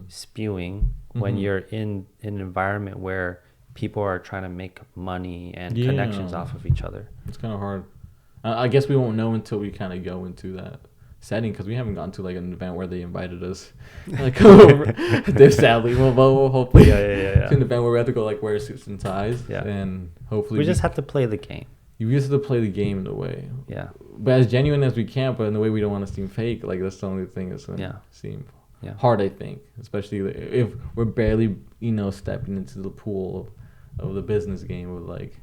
A: spewing when you're in an environment where... people are trying to make money and connections off of each other.
B: It's kind of hard. I guess we won't know until we kind of go into that setting because we haven't gone to like an event where they invited us. Like, they're sadly, we'll hopefully to an event where we have to go like wear suits and ties. Yeah. And hopefully
A: we just have to play the game.
B: You just have to play the game in a way.
A: Yeah.
B: But as genuine as we can, but in the way we don't want to seem fake. Like that's the only thing that's going to seem hard, I think. Especially if we're barely, stepping into the pool of the business game with like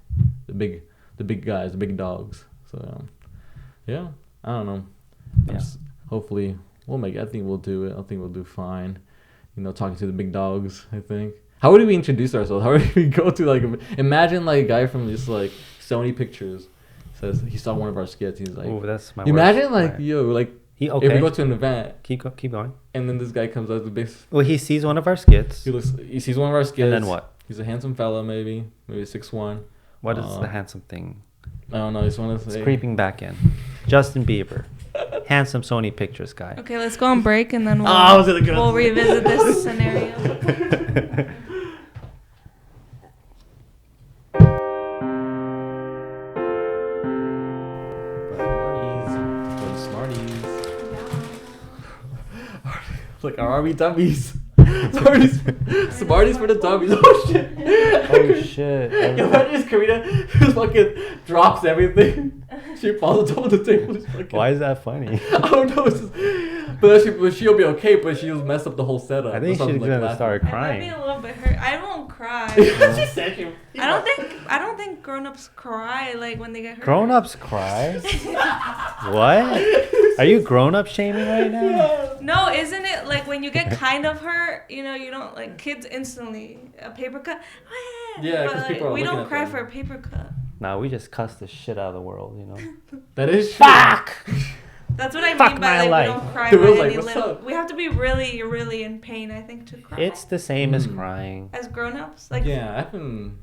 B: the big guys, the big dogs. So I don't know. Hopefully we'll make it. I think we'll do it. I think we'll do fine. Talking to the big dogs. I think. How would we introduce ourselves? How would we go to like imagine like a guy from this like Sony Pictures says he saw one of our skits. He's like,
A: oh, that's my.
B: Imagine worst. Like like. If we go to an event,
A: keep going,
B: and then this guy comes out the big.
A: Well, he sees one of our skits.
B: He sees one of our skits.
A: And then what?
B: He's a handsome fella, maybe 6'1".
A: What is the handsome thing?
B: I don't know. I just want to say.
A: It's creeping back in. Justin Bieber, handsome Sony Pictures guy.
C: Okay, let's go on break and then we'll revisit this scenario.
B: Like, are we dummies? Smarties for the dummies. Oh shit.
A: Oh shit.
B: Yo, imagine Karina just fucking drops everything. She falls on top of the table.
A: Why is that funny?
B: I don't know. It's just, but she'll be okay. But she'll mess up the whole setup.
A: I think she's gonna start
C: I might be
A: crying.
C: a little bit hurt. I won't cry.
B: She said she.
C: I don't think grown-ups cry like when they get hurt.
A: Grown-ups cry? What? Are you grown-up shaming right now?
B: Yeah.
C: No, isn't it like when you get kind of hurt, you know, you don't like kids instantly a paper cut.
B: Yeah,
C: but,
B: 'cause
C: like,
B: people are
C: we
B: looking
C: don't
B: at
C: cry
B: them.
C: for a paper cut.
A: Nah, we just cuss the shit out of the world, you know?
B: That is true.
A: Fuck!
C: That's what I
A: Fuck
C: mean
A: my
C: by like
A: life.
C: we don't cry
B: It
C: by
B: was like,
C: any
B: what's
C: little.
B: up?
C: We have to be really, really in pain, I think, to cry.
A: It's the same as
B: Mm.
A: crying.
C: As grown-ups, like
B: Yeah, I've been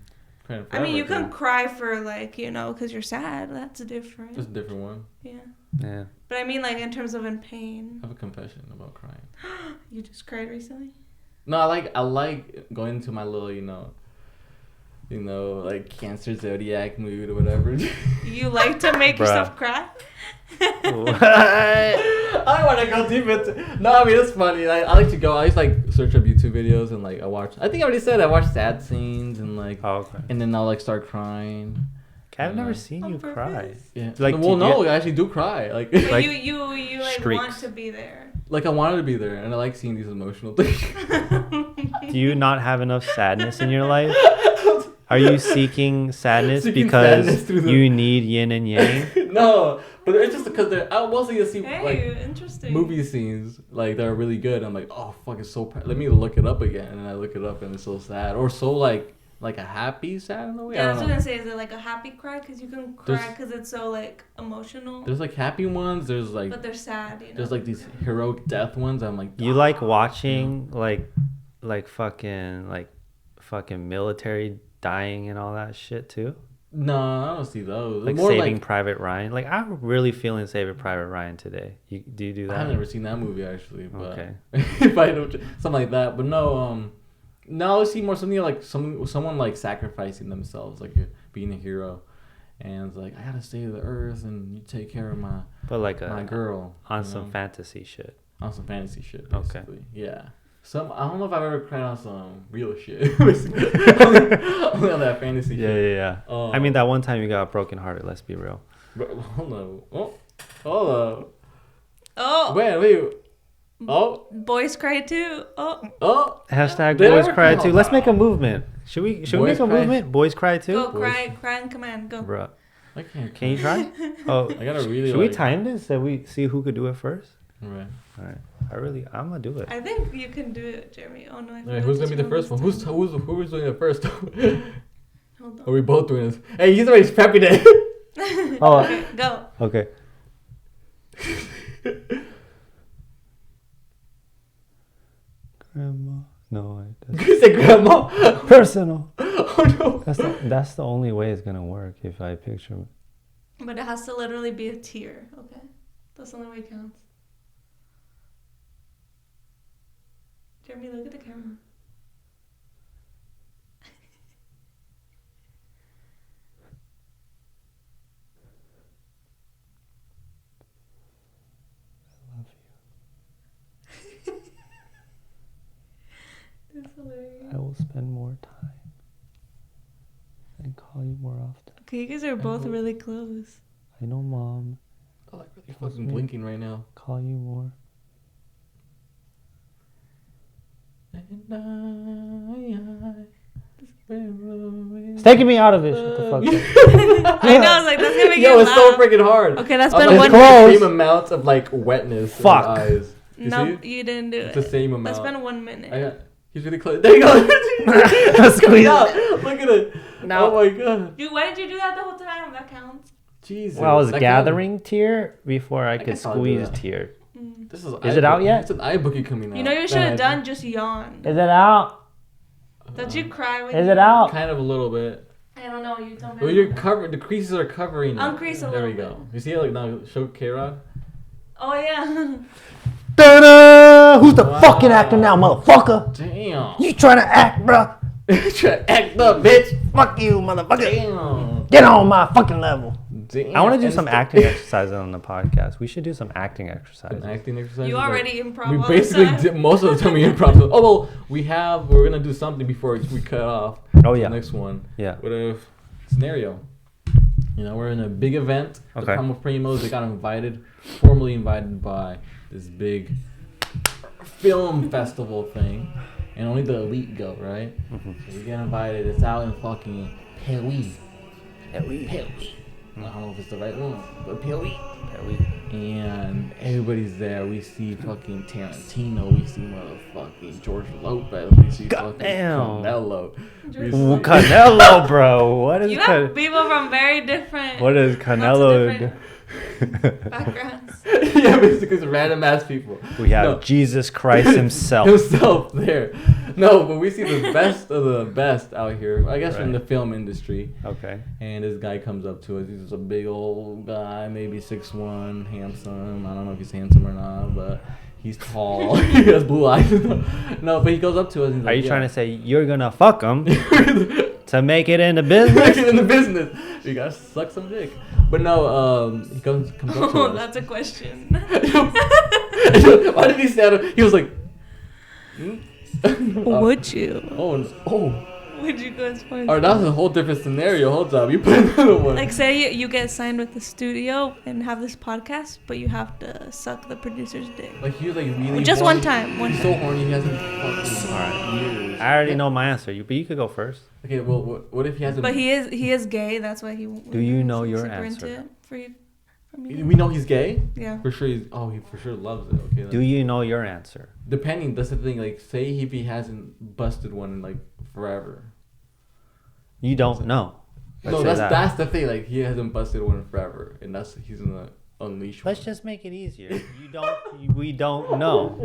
B: crying
C: I mean, you
B: forever,
C: can cry for like, you know, because you're sad. That's different.
B: Just a different one.
C: Yeah.
A: Yeah.
C: But I mean, like in terms of in pain.
B: I have a confession about crying.
C: You just cried recently.
B: No, I like going into my little, you know, like Cancer zodiac mood or whatever.
C: You like to make
A: Bruh.
C: yourself cry?
A: What?
B: I don't want to go deep into. No, I mean it's funny. I like to go. I just like search up YouTube videos and like I watch. I think I already said I watch sad scenes and like,
A: Oh, okay.
B: and then I'll like start crying.
A: I've never
B: Yeah.
A: seen
C: On
A: you cry.
C: purpose?
B: Yeah.
A: Like,
B: Well,
A: do you
B: no,
A: get-
B: I actually do cry. Like,
C: But
A: Like
C: you like
A: streaks.
C: want to be there.
B: like I wanted to be there, and I like seeing these emotional things.
A: Do you not have enough sadness in your life? Are you seeking sadness
B: Seeking
A: because
B: sadness through the-
A: you need yin and yang?
B: No, but it's just because I mostly just see
C: Hey,
B: like
C: interesting.
B: movie scenes like that are really good. I'm like, oh fuck, it's so. Let me look it up again, and I look it up, and it's so sad, or so like a happy sad in a way.
C: Yeah,
B: I
C: that's
B: don't
C: what I
B: know.
C: was gonna say. Is it like a happy cry? Because you can cry
B: There's-
C: because it's so like emotional.
B: There's like happy ones. There's like
C: But they're sad, you know.
B: there's like these heroic death ones. I'm like,
A: You like watching like fucking military dying and all that shit too?
B: no, I don't see those.
A: Like
B: More
A: Saving
B: like
A: Private Ryan. Like I'm really feeling Saving Private Ryan today. Do you do that?
B: I've never seen that movie actually. But
A: Okay.
B: if I know something like that, but no, no, I see more something like someone like sacrificing themselves, like being a hero, and it's like I gotta save the earth and you take care of my
A: But like
B: my girl
A: on
B: you
A: some
B: know?
A: fantasy shit.
B: On some fantasy shit,
A: Okay.
B: basically. Yeah. I don't know if I've ever cried on some real shit. only on that fantasy shit.
A: Yeah. I mean that one time you got broken hearted. Let's be real.
B: But, hold on. Oh, hold on.
C: Oh,
B: Wait. Oh,
C: boys cry too. Oh,
A: Hashtag
B: Did I
A: boys
B: ever
A: cry
B: cry?
A: too. Let's make a movement. Should we
B: Boys
A: make a
B: cry.
A: movement? Boys cry too.
C: go
B: Boys.
C: cry and command. Go.
A: Bruh.
B: I can't.
A: Can you try? Oh,
B: I gotta really.
A: should we
B: like,
A: time this so we see who could do it first?
B: Right.
A: All right. I'm gonna do it.
C: I think you can do it, Jeremy. Oh no, I
B: Alright,
C: forgot
B: who's
C: to
B: gonna be the
C: show
B: first one?
C: this
B: Who's
C: time.
B: who's doing it first?
C: Hold
B: Are we both doing this? Hey, he's already prepping it.
C: on.
A: Oh.
C: Okay, go.
A: Okay. Grandma. No,
B: You said grandma.
A: that's personal.
B: Oh no.
A: That's the only way it's gonna work if I picture.
C: But it has to literally be a tear. Okay, that's the only way it counts. Jeremy, look at the camera. That's hilarious.
A: I will spend more time and call you more often.
C: Okay, you guys are both really close.
A: I know, Mom.
B: I like really fucking blinking right now.
A: Call you more. It's taking me out of it. Shut the fuck up.
C: I know, I was like, that's gonna make
B: Yo,
C: you
B: it's
C: laugh.
B: so freaking hard.
C: Okay, that's
B: I was
C: been
B: like,
C: one.
B: it's
A: Close.
B: the same amount of like wetness
A: Fuck.
B: in the eyes. You
C: No,
B: see?
C: you didn't do
B: It's
C: it.
B: the same amount.
C: That's been 1 minute.
B: I got, he's really close. There you go.
A: Squeeze.
B: Look at it.
A: No.
B: Oh my god.
C: Dude, why did you do that the whole time? That counts.
B: Jesus.
A: Well, I was
B: That
A: gathering tear before I could
B: guess I'll do
A: squeeze
B: that.
A: tear.
C: Mm.
B: This
A: Is it out yet?
B: It's an iBookie coming out.
C: You know, you should have done just yawn.
A: Is it out?
C: Don't you cry when
A: Is
C: you
A: it out?
B: Kind of a little bit.
C: I don't know. You tell me.
B: Well, you're covered. The creases are covering it.
C: Uncrease a
B: There we
C: little
B: go. You see how like now show K-Rod?
C: Oh yeah.
A: Ta-da! Who's the
B: Wow.
A: fucking actor now, motherfucker?
B: Damn.
A: You trying to act, bruh?
B: Try to act up, bitch.
A: Fuck you, motherfucker.
B: Damn.
A: Get on my fucking level.
B: Damn.
A: I want to do some acting exercises on the podcast. We should do some acting exercises.
B: Some acting exercises.
C: You already improv.
B: We
C: all
B: basically
C: the time.
B: did most of the time we improv. Oh well, we're gonna do something before we cut off.
A: Oh yeah.
B: The next one.
A: Yeah.
B: What if scenario? You know, we're in a big event. The
A: Okay.
B: Primal Primos, they got formally invited by this big film festival thing, and only the elite go, right?
A: Mm-hmm.
B: So we get invited. It's out in fucking Paris. Paris. I don't know if it's the right one, but Paris. And everybody's there. We see fucking Tarantino. We see motherfucking George Lopez. We see fucking Canelo.
A: Canelo, bro. What is
C: You have people from very different.
A: What is Canelo?
C: different backgrounds.
B: Yeah, basically it's random ass people.
A: We have Jesus Christ himself.
B: Himself there. No, but we see the best of the best out here. I guess from the film industry.
A: Okay.
B: And this guy comes up to us. He's just a big old guy, maybe 6'1", handsome. I don't know if he's handsome or not, but he's tall. He has blue eyes. No, but he goes up to us. And he's
A: Are you trying to say you're gonna fuck him to make it into business?
B: Make it in the business. You gotta suck some dick. But no, he comes up to us.
C: That's a question.
B: Why did he stand up? He was like,
C: Would you?
B: Oh.
C: Would you go as far as?
B: Alright, that was a whole different scenario. Hold up, you put another one.
C: Like, say you get signed with the studio and have this podcast, but you have to suck the producer's dick.
B: Like he was like really.
C: Just
B: horny.
C: one time.
B: He's so horny. He hasn't fucking.
A: Alright.
B: Years.
A: I already know my answer. But you could go first.
B: Okay, well, what if he hasn't?
C: But he is gay. That's why he.
A: Do you know your answer?
B: We know he's gay.
C: Yeah.
B: For sure. He for sure loves it. Okay.
A: Do you know your answer?
B: Depending. That's the thing. Like, say if he hasn't busted one in like forever.
A: You don't know.
B: No, that's the thing. Like, he hasn't busted one in forever, and he's gonna unleash.
A: Let's just make it easier. We don't know.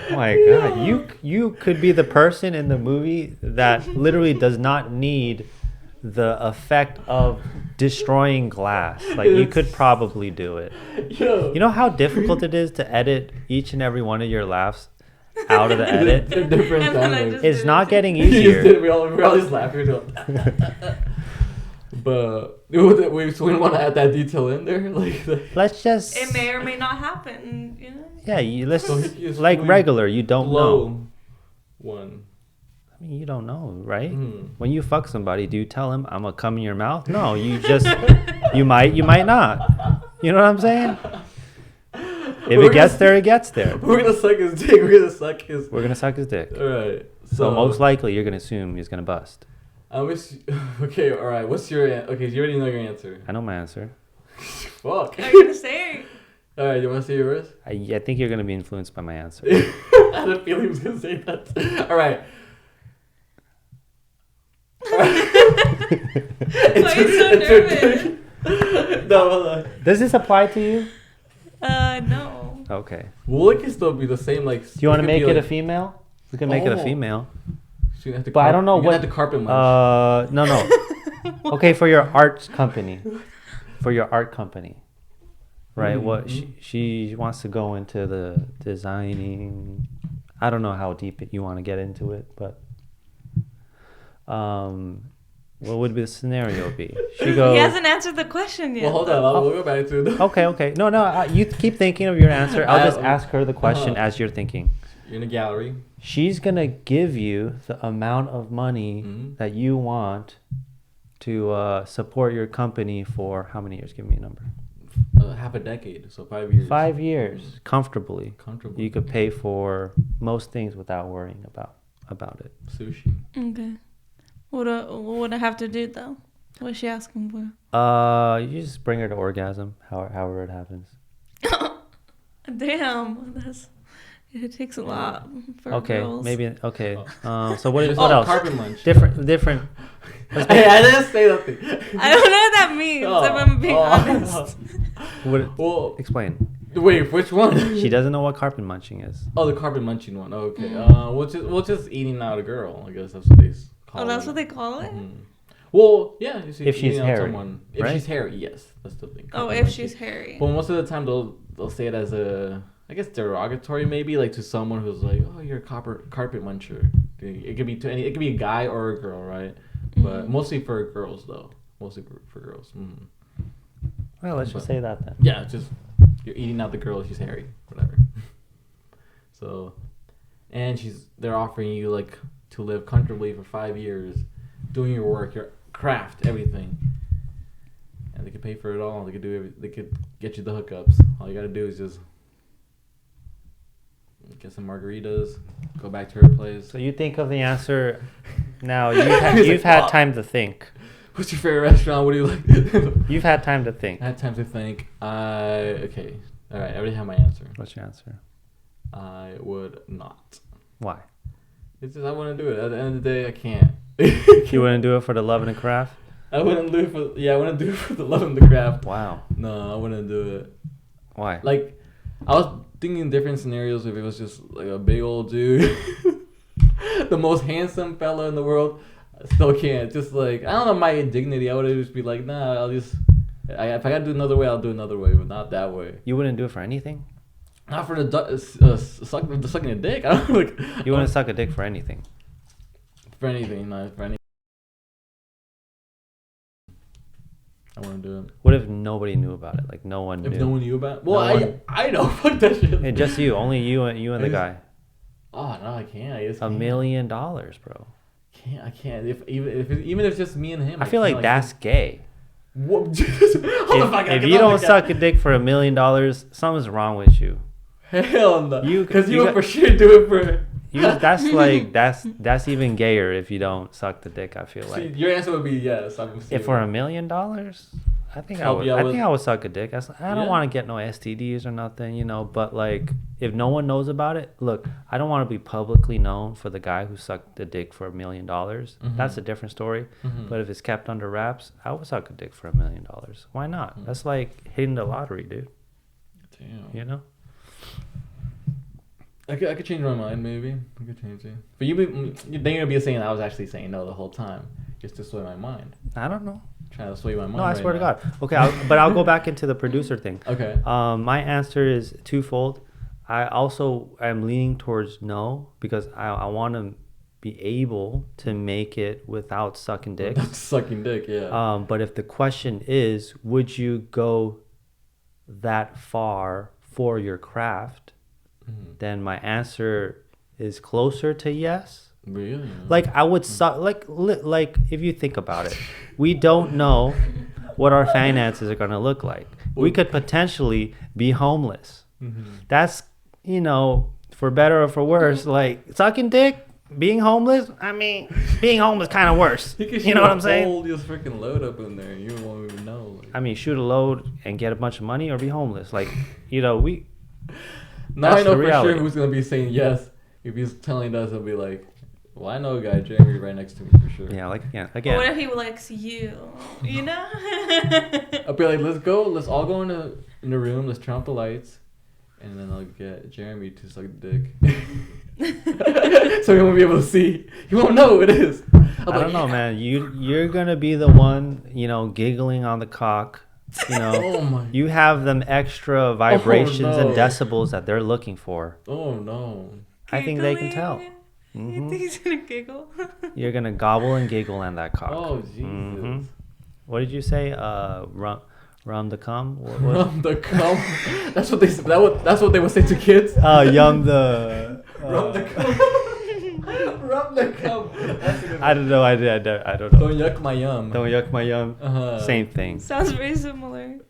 A: Oh my God, you could be the person in the movie that literally does not need the effect of destroying glass. Like, you could probably do it.
B: Yo.
A: You know how difficult it is to edit each and every one of your laughs out of the edit? It's not getting easier.
B: We all just laughing. But we want to add that detail in there.
A: Let's just.
C: It may or may not happen. You know.
A: Yeah, let's like regular. You don't know.
B: One.
A: I mean, you don't know, right?
B: Mm.
A: When you fuck somebody, do you tell them I'm gonna come in your mouth? No, you just you might not. You know what I'm saying? If it gets there, it gets there.
B: We're gonna suck his dick. We're gonna suck his
A: dick.
B: All right.
A: So most likely, you're gonna assume he's gonna bust.
B: Okay. All right. What's your? Okay. You already know your answer.
A: I know my answer.
C: Are
B: Fuck.
C: you gonna say?
B: All right. You want to say yours?
A: I think you're gonna be influenced by my answer.
B: I had a feeling he was gonna say that. All right.
C: Why are you so nervous?
B: No, hold on.
A: Does this apply to you?
C: No.
A: Okay.
B: Well, it can still be the same. Like,
A: do you want to make it
B: like,
A: a female? We can make it a female.
B: So
A: but I don't know what.
B: Have to carpet munch.
A: No. Okay, for your art company. Right?
B: Mm-hmm.
A: What she wants to go into the designing. I don't know how deep you want to get into it, but what would the scenario be? She goes.
C: He hasn't answered the question yet.
B: Well, hold on. We'll go back to it.
A: Okay. No. You keep thinking of your answer. I'll just ask her the question as you're thinking.
B: You're in a gallery.
A: She's gonna give you the amount of money that you want to support your company for how many years? Give me a number.
B: Half a decade, so 5 years.
A: 5 years, comfortably.
B: Comfortably.
A: You could pay for most things without worrying about it.
B: Sushi.
C: Okay. What would I have to do though? What's she asking for?
A: You just bring her to orgasm, however it happens.
C: Damn, it takes a lot for girls.
A: Maybe okay. So what else?
B: Carpet munch.
A: Different.
B: Hey, I didn't say nothing.
C: I don't know what that means. If I'm being honest.
A: Well, explain.
B: Wait, which one?
A: She doesn't know what carpet munching is.
B: Oh, the carpet munching one. Oh, okay. We'll just eating out a girl. I guess that's what they call it.
C: Oh, that's what they call it?
B: Mm-hmm. Well, yeah. You see,
A: if she's hairy.
B: If she's hairy, yes. That's the thing.
C: Oh, if she's hairy.
B: But most of the time, they'll say it as a, I guess, derogatory maybe, like to someone who's like, oh, you're a carpet muncher. It could be it could be a guy or a girl, right? but mostly for girls though. Mostly for girls.
A: Well, let's just say that then.
B: Yeah, just you're eating out the girl. She's hairy, whatever. So, and they're offering you like to live comfortably for 5 years, doing your work, your craft, everything, and they could pay for it all. They could get you the hookups. All you gotta do is just get some margaritas, go back to her place.
A: So you think of the answer now. You've had time to think.
B: What's your favorite restaurant? What do you like?
A: You've had time to think.
B: I had time to think. Okay. All right. I already have my answer.
A: What's your answer?
B: I would not.
A: Why?
B: It's just I wouldn't do it. At the end of the day, I can't.
A: You wouldn't do it for the love and the craft?
B: I wouldn't do it I wouldn't do it for the love and the craft.
A: Wow.
B: No, I wouldn't do it.
A: Why?
B: Like, I was thinking different scenarios if it was just like a big old dude, the most handsome fella in the world. I still can't. Just like, I don't know, my dignity. I would just be like, nah, if I gotta do another way, I'll do another way, but not that way.
A: You wouldn't do it for anything?
B: Not for the sucking a dick. I don't like.
A: You wouldn't suck a dick for anything?
B: For anything, not for anything. I wouldn't do it.
A: What if nobody knew about it? Like no one knew.
B: If no one knew about it? Well, I know. Fuck that shit.
A: Yeah, just you. Only you and the guy.
B: Oh no, I can't. I just
A: $1 million, bro.
B: I can't. Even if it's just me and him.
A: I feel like that's gay.
B: What?
A: If you don't suck a dick for $1 million, something's wrong with you.
B: Hell no. Because you would for sure do it for.
A: That's even gayer if you don't suck the dick. I feel like.
B: See, your answer would be yes.
A: If for $1 million, I think I would suck a dick. I don't want to get no STDs or nothing, you know. But like, if no one knows about it, look, I don't want to be publicly known for the guy who sucked the dick for $1 million. That's a different story. But if it's kept under wraps, I would suck a dick for $1 million. Why not? That's like hitting the lottery, dude.
B: Damn.
A: You know.
B: I could change my mind, maybe. I could change it. But then you're gonna be saying I was actually saying no the whole time, just to sway my mind.
A: I don't know.
B: Trying to sway my mind.
A: No, I swear to God. Okay, I'll go back into the producer thing.
B: Okay.
A: My answer is twofold. I also am leaning towards no because I want to be able to make it without sucking dick.
B: Sucking dick, yeah.
A: But if the question is, would you go that far for your craft? Then my answer is closer to yes.
B: Really?
A: Like I would suck. Like if you think about it, we don't know what our finances are gonna look like. We could potentially be homeless. That's for better or for worse. Like sucking dick, being homeless. I mean, being homeless kind of worse. You know what I'm saying?
B: Hold this freaking load up in there. You won't even know.
A: I mean, shoot a load and get a bunch of money, or be homeless. Like we.
B: Now I know for sure who's gonna be saying yes. If he's telling us, he'll be like, "Well, I know a guy, Jeremy, right next to me for sure."
A: Yeah, again.
C: What if he likes you? You know?
B: I'll be like, "Let's go. Let's all go in the room. Let's turn off the lights, and then I'll get Jeremy to suck the dick, so he won't be able to see. He won't know who it is."
A: I don't know, man. You're gonna be the one, giggling on the cock. You have them extra vibrations and decibels that they're looking for.
B: Oh no!
A: I think they can tell.
C: You think he's gonna giggle?
A: You're gonna gobble and giggle on that cock.
B: Oh Jesus!
A: What did you say? Rum the cum?
B: Rum the cum? That's what they. That's what they would say to kids.
A: Yum the.
B: Rum the cum. Rub the cum.
A: I don't know. I don't know.
B: Don't yuck my yum.
A: Don't yuck my yum. Same thing.
C: Sounds very similar.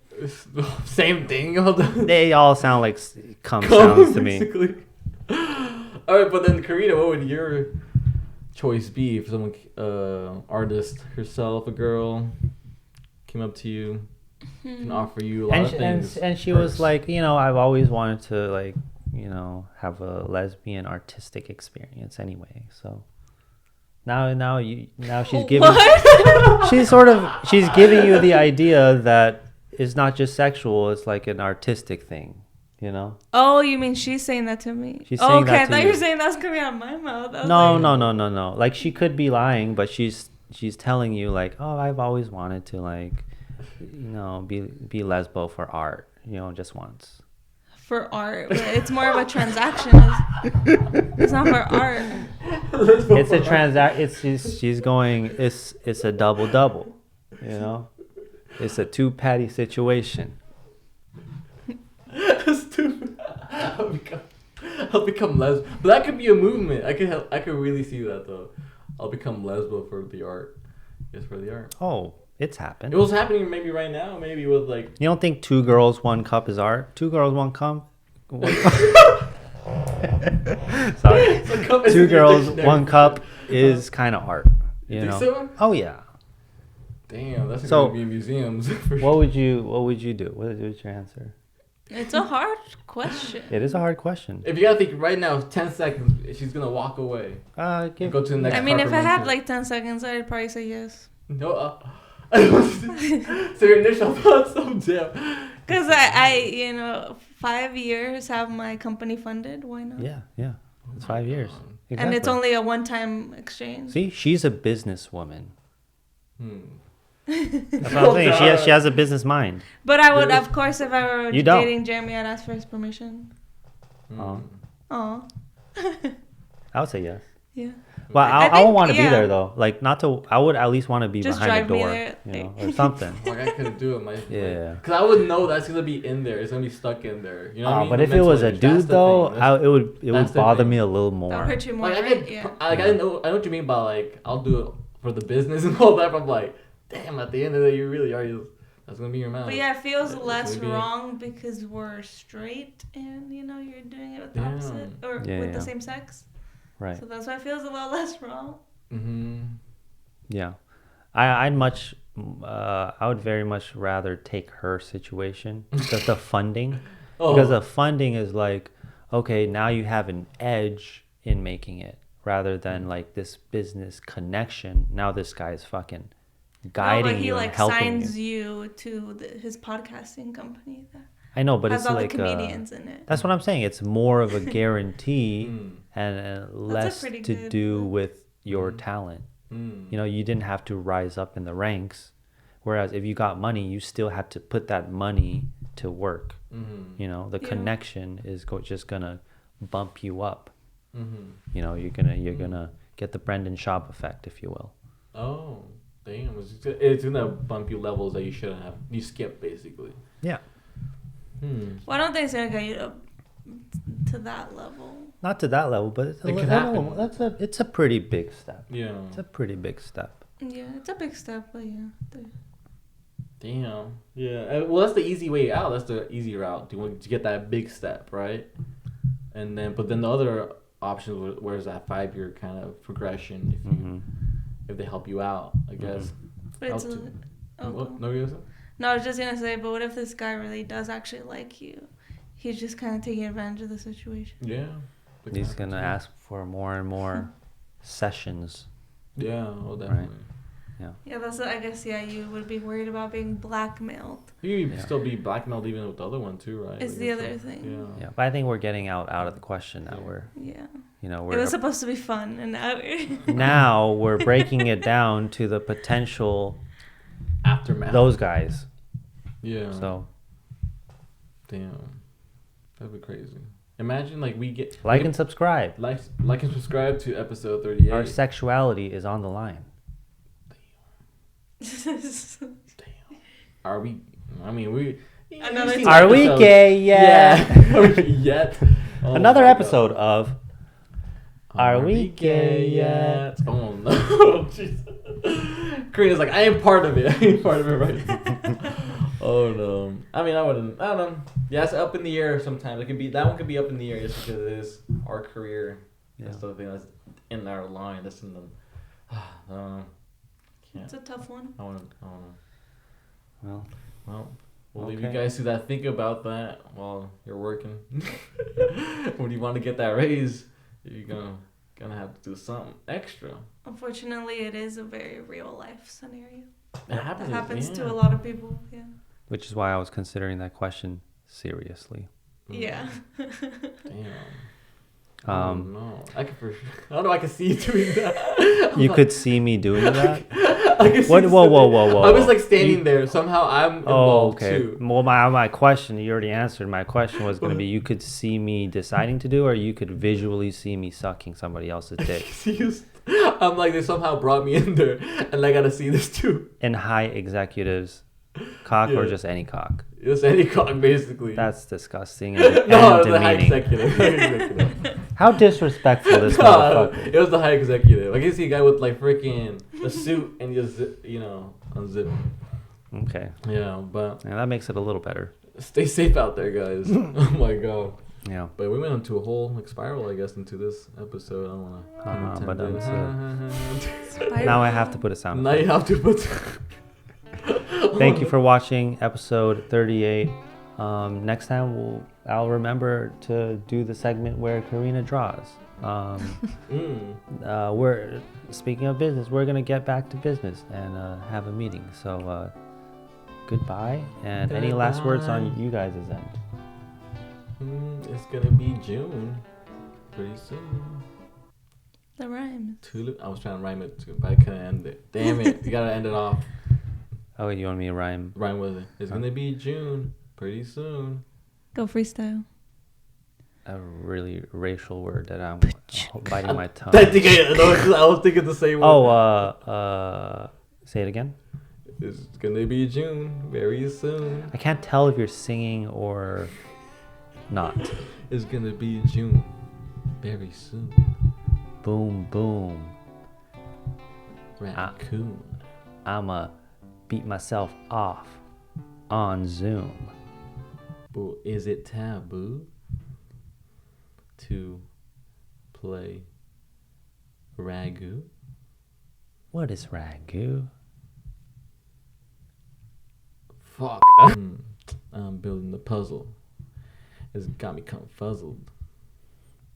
B: Same thing.
A: They all sound like cum sounds to me.
B: All right, but then Karina, what would your choice be if someone, artist herself, a girl, came up to you and offer you a lot of things?
A: And she was like, I've always wanted to have a lesbian artistic experience anyway. So now she's giving she's giving you the idea that it's not just sexual, it's like an artistic thing,
C: Oh, you mean she's saying that to me?
A: She's saying
C: okay,
A: that
C: I thought you were saying that's coming out of my mouth.
A: No. Like she could be lying, but she's telling you like, oh, I've always wanted to be lesbo for art, just once.
C: for art, but it's more of a transaction. It's not for art.
A: It's a transact. She's going. It's a double. You know, it's a two patty situation.
B: Stupid. I'll become lesbo. But that could be a movement. I could really see that though. I'll become lesbo for the art. Just for the art.
A: Oh, it's happened.
B: It was happening maybe right now. Maybe with like.
A: You don't think 2 girls, 1 cup is art? 2 girls, 1 cup. Sorry. 2 girls, 1 cup is kind of art. You know.
B: So?
A: Oh yeah.
B: Damn, that's
A: so,
B: gonna be in museums.
A: What would you do? What's your answer?
C: It's a hard question.
A: It is a hard question.
B: If you gotta think right now, 10 seconds, she's gonna walk away.
A: Go
B: to the next.
C: I mean, if I had like 10 seconds, I'd probably say yes.
B: No. So your initial thoughts, so damn.
C: Because I 5 years have my company funded. Why not?
A: Yeah. It's 5 years. Exactly.
C: And it's only a one-time exchange.
A: See, she's a businesswoman. That's what I'm saying. She has a business mind.
C: But I would, of course, if I were
A: You don't.
C: dating Jeremy, I'd ask for his permission.
A: Oh.
C: Aw.
A: I would say yes.
C: Yeah.
A: Well, I would want to be there though. Like not to. I would at least want to be
C: just
A: behind the
C: drive
A: door,
C: me there.
A: you know, or something.
B: Like I couldn't do it,
A: Yeah.
B: Because I would know that's gonna be in there. It's gonna be stuck in there. You know what I mean?
A: But if it was a dude though, it would bother me a little more.
C: That would hurt you more.
B: Like
C: right?
B: I know what you mean by like I'll do it for the business and all that. But I'm like, damn, at the end of the day, you really are. That's gonna be your mouth.
C: But yeah, it feels less wrong because we're straight and you're doing it with the opposite or with the same sex.
A: Right.
C: So that's why it feels a little less wrong.
A: Yeah, I would very much rather take her situation, the funding, because the funding is like, okay, now you have an edge in making it, rather than like this business connection. Now this guy is fucking guiding you and helping you.
C: He signs you to his podcasting company.
A: I know, but
C: has
A: it's
C: all
A: like
C: the comedians in it.
A: That's what I'm saying. It's more of a guarantee and less to do with your talent. You didn't have to rise up in the ranks, whereas if you got money, you still had to put that money to work. The connection is just gonna bump you up. You're gonna get the Brendan Schaub effect, if you will.
B: Oh, damn! It's gonna bump you levels that you shouldn't have. You skip basically.
A: Yeah.
C: Well, I don't think it's gonna get you to that level.
A: Not to that level, but it's a pretty big step.
B: Yeah.
A: It's a pretty big step.
C: Yeah, it's a big step, but yeah.
B: Damn. Yeah. Well, that's the easy way out. That's the easy route to get that big step, right? And then, but then the other option, where's that 5-year kind of progression? If they help you out, I guess.
C: But it's
B: No,
C: I was just gonna say, but what if this guy really does actually like you? He's just kind of taking advantage of the situation.
B: Yeah.
A: He's gonna ask for more and more sessions.
B: Yeah, well, definitely.
A: Right.
C: Yeah, I guess you would be worried about being blackmailed.
B: You could still be blackmailed even with the other one too, right?
C: It's the other thing.
A: Yeah, but I think we're getting out of the question now. It
C: was supposed to be fun, and
A: now we're breaking it down to the potential
B: aftermath.
A: Those guys.
B: Yeah.
A: So.
B: Damn. That'd be crazy. Imagine we get
A: and subscribe.
B: Like and subscribe to episode 38.
A: Our sexuality is on the line.
B: Damn. Are we? I mean, we.
A: Are we gay yet?
B: Yeah. Are we yet?
A: Another episode of. Are we gay yet?
B: Oh no! Jesus. Karina's like, I ain't part of it. I ain't part of it right. Oh no! I mean, I don't know. Yeah, it's up in the air sometimes. That one could be up in the air just because it is our career. Yeah. That's the thing that's in our line. That's in the. I don't know.
C: It's a tough one.
B: I don't know. Well, we'll leave you guys to that. Think about that while you're working. When you want to get that raise, you're gonna have to do something extra.
C: Unfortunately, it is a very real life scenario.
B: It happens
C: to a lot of people. Yeah.
A: Which is why I was considering that question seriously.
C: Yeah.
B: Damn. Oh no! I can for sure. I don't know. I can see you doing that.
A: You could see me doing that.
B: I can see
A: What? Whoa!
B: I was like standing there. Somehow I'm involved too.
A: Well, my question, you already answered. My question was going to be, you could see me deciding to do, or you could visually see me sucking somebody else's dick.
B: I'm like, they somehow brought me in there, and I gotta see this too.
A: And high executives, cock or just any cock?
B: Just any cock, basically.
A: That's disgusting and,
B: no,
A: and
B: it was the high
A: demeaning.
B: executive.
A: How disrespectful this motherfucker.
B: It was the high executive. I can see a guy with like freaking a suit and just unzip.
A: Okay.
B: Yeah, but
A: that makes it a little better.
B: Stay safe out there, guys. Oh my god.
A: Yeah.
B: But we went into a whole like spiral, I guess, into this episode. I don't want to.
A: But now I have to put a sound.
B: Now you have to put.
A: Thank you for watching episode 38. Next time I'll remember to do the segment where Karina draws. We're speaking of business, we're gonna get back to business and have a meeting. So goodbye, and any last words on you guys' end?
B: It's gonna be June pretty soon.
C: The rhymes.
B: I was trying to rhyme it too, but I couldn't end it. Damn it! You gotta end it off.
A: Oh, you want me to rhyme?
B: Rhyme with it. It's gonna be June pretty soon.
C: Go freestyle.
A: A really racial word that I'm biting my tongue.
B: I was thinking the same word.
A: Say it again.
B: It's gonna be June very soon.
A: I can't tell if you're singing or not.
B: It's gonna be June very soon.
A: Boom, boom.
B: Raccoon.
A: I'ma beat myself off on Zoom.
B: But is it taboo to play ragu?
A: What is ragu?
B: Fuck. I'm building the puzzle. It's got me confuzzled.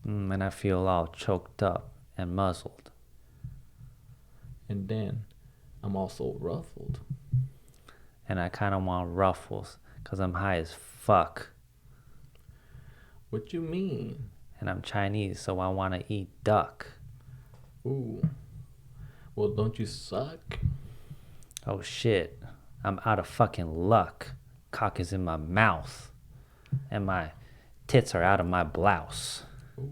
A: And I feel all choked up and muzzled.
B: And then I'm also ruffled.
A: And I kind of want ruffles because I'm high as fuck.
B: What you mean?
A: And I'm Chinese, so I want to eat duck.
B: Ooh. Well, don't you suck?
A: Oh shit. I'm out of fucking luck. Cock is in my mouth. And my tits are out of my blouse.
B: Ooh.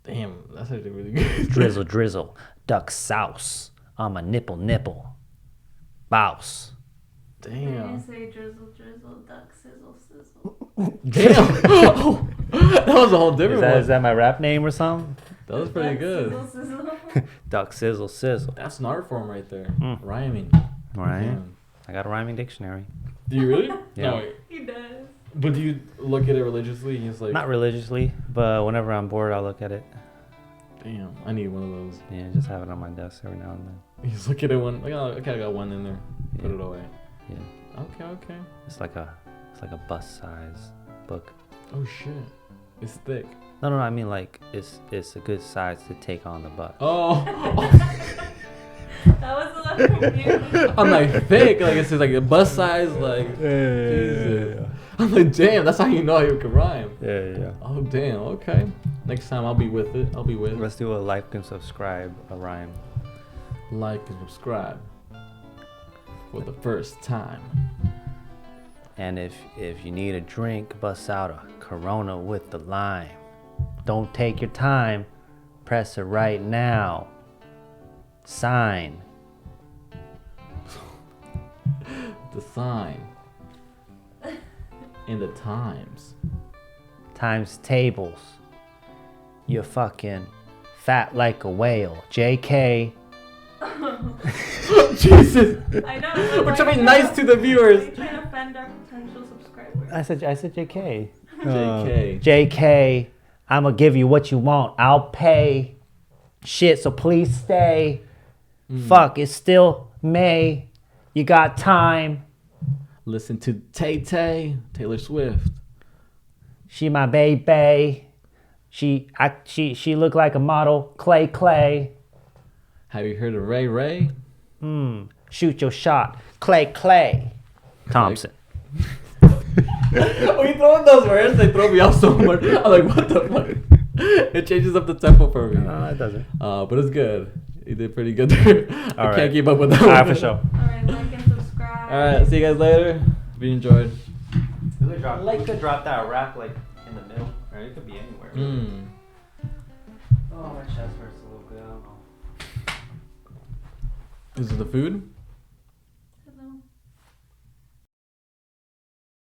B: Damn, that's actually really good.
A: Drizzle, drizzle. Duck sauce. On my nipple, nipple. Bouse.
B: Damn.
C: You say drizzle, drizzle, duck, sizzle, sizzle.
B: Damn. Oh, that was a whole different one.
A: Is that my rap name or something?
B: That was pretty
C: Duck,
B: good.
C: Sizzle, sizzle.
A: Duck, sizzle, sizzle.
B: That's an art form right there. Rhyming.
A: Right.
B: Damn.
A: I got a rhyming dictionary.
B: Do you really?
A: Yeah.
B: No, wait.
C: He does.
B: But do you look at it religiously? He's like,
A: Not religiously, but whenever I'm bored, I'll look at it.
B: damn, I need one of those.
A: Yeah, just have it on my desk every now and then.
B: You just look at it one. Like, oh, okay, I got one in there. Put it away.
A: Yeah.
B: Okay.
A: It's like a bus size book.
B: Oh shit, it's thick.
A: No, I mean like it's a good size to take on the bus.
B: Oh.
C: That was a little confusing.
B: I'm like thick, like it's just like a bus size, like. Jesus. I'm like, damn, that's how you know you can rhyme.
A: Yeah.
B: Oh damn, okay. Next time I'll be with it.
A: Let's do a like and subscribe a rhyme.
B: Like and subscribe for the first time.
A: And if you need a drink, bust out a Corona with the lime. Don't take your time. Press it right now. Sign.
B: The sign. In the times.
A: Times tables. You're fucking fat like a whale. JK.
B: Jesus.
C: I know.
B: We're trying to be nice to the viewers.
C: We're trying to offend our potential subscribers.
A: I said JK.
B: JK.
A: JK. I'ma give you what you want. I'll pay. Shit, so please stay. Fuck, it's still May. You got time.
B: Listen to Taylor Swift.
A: She my baby. She look like a model. Clay.
B: Have you heard of Ray Ray?
A: Shoot your shot. Clay. Thompson.
B: When you throw in those words, they throw me off so much. I'm like, what the fuck? It changes up the tempo for me.
A: No, it doesn't.
B: But it's good. You did pretty good there. I can't keep up with that.
A: All right, for sure.
C: All right, like and subscribe.
B: All right, see you guys later. Hope you enjoyed.
A: We could drop that rap like in the middle, or it could be anywhere. Really. Oh, my chest hurts a little bit. I don't know.
B: Is it the food?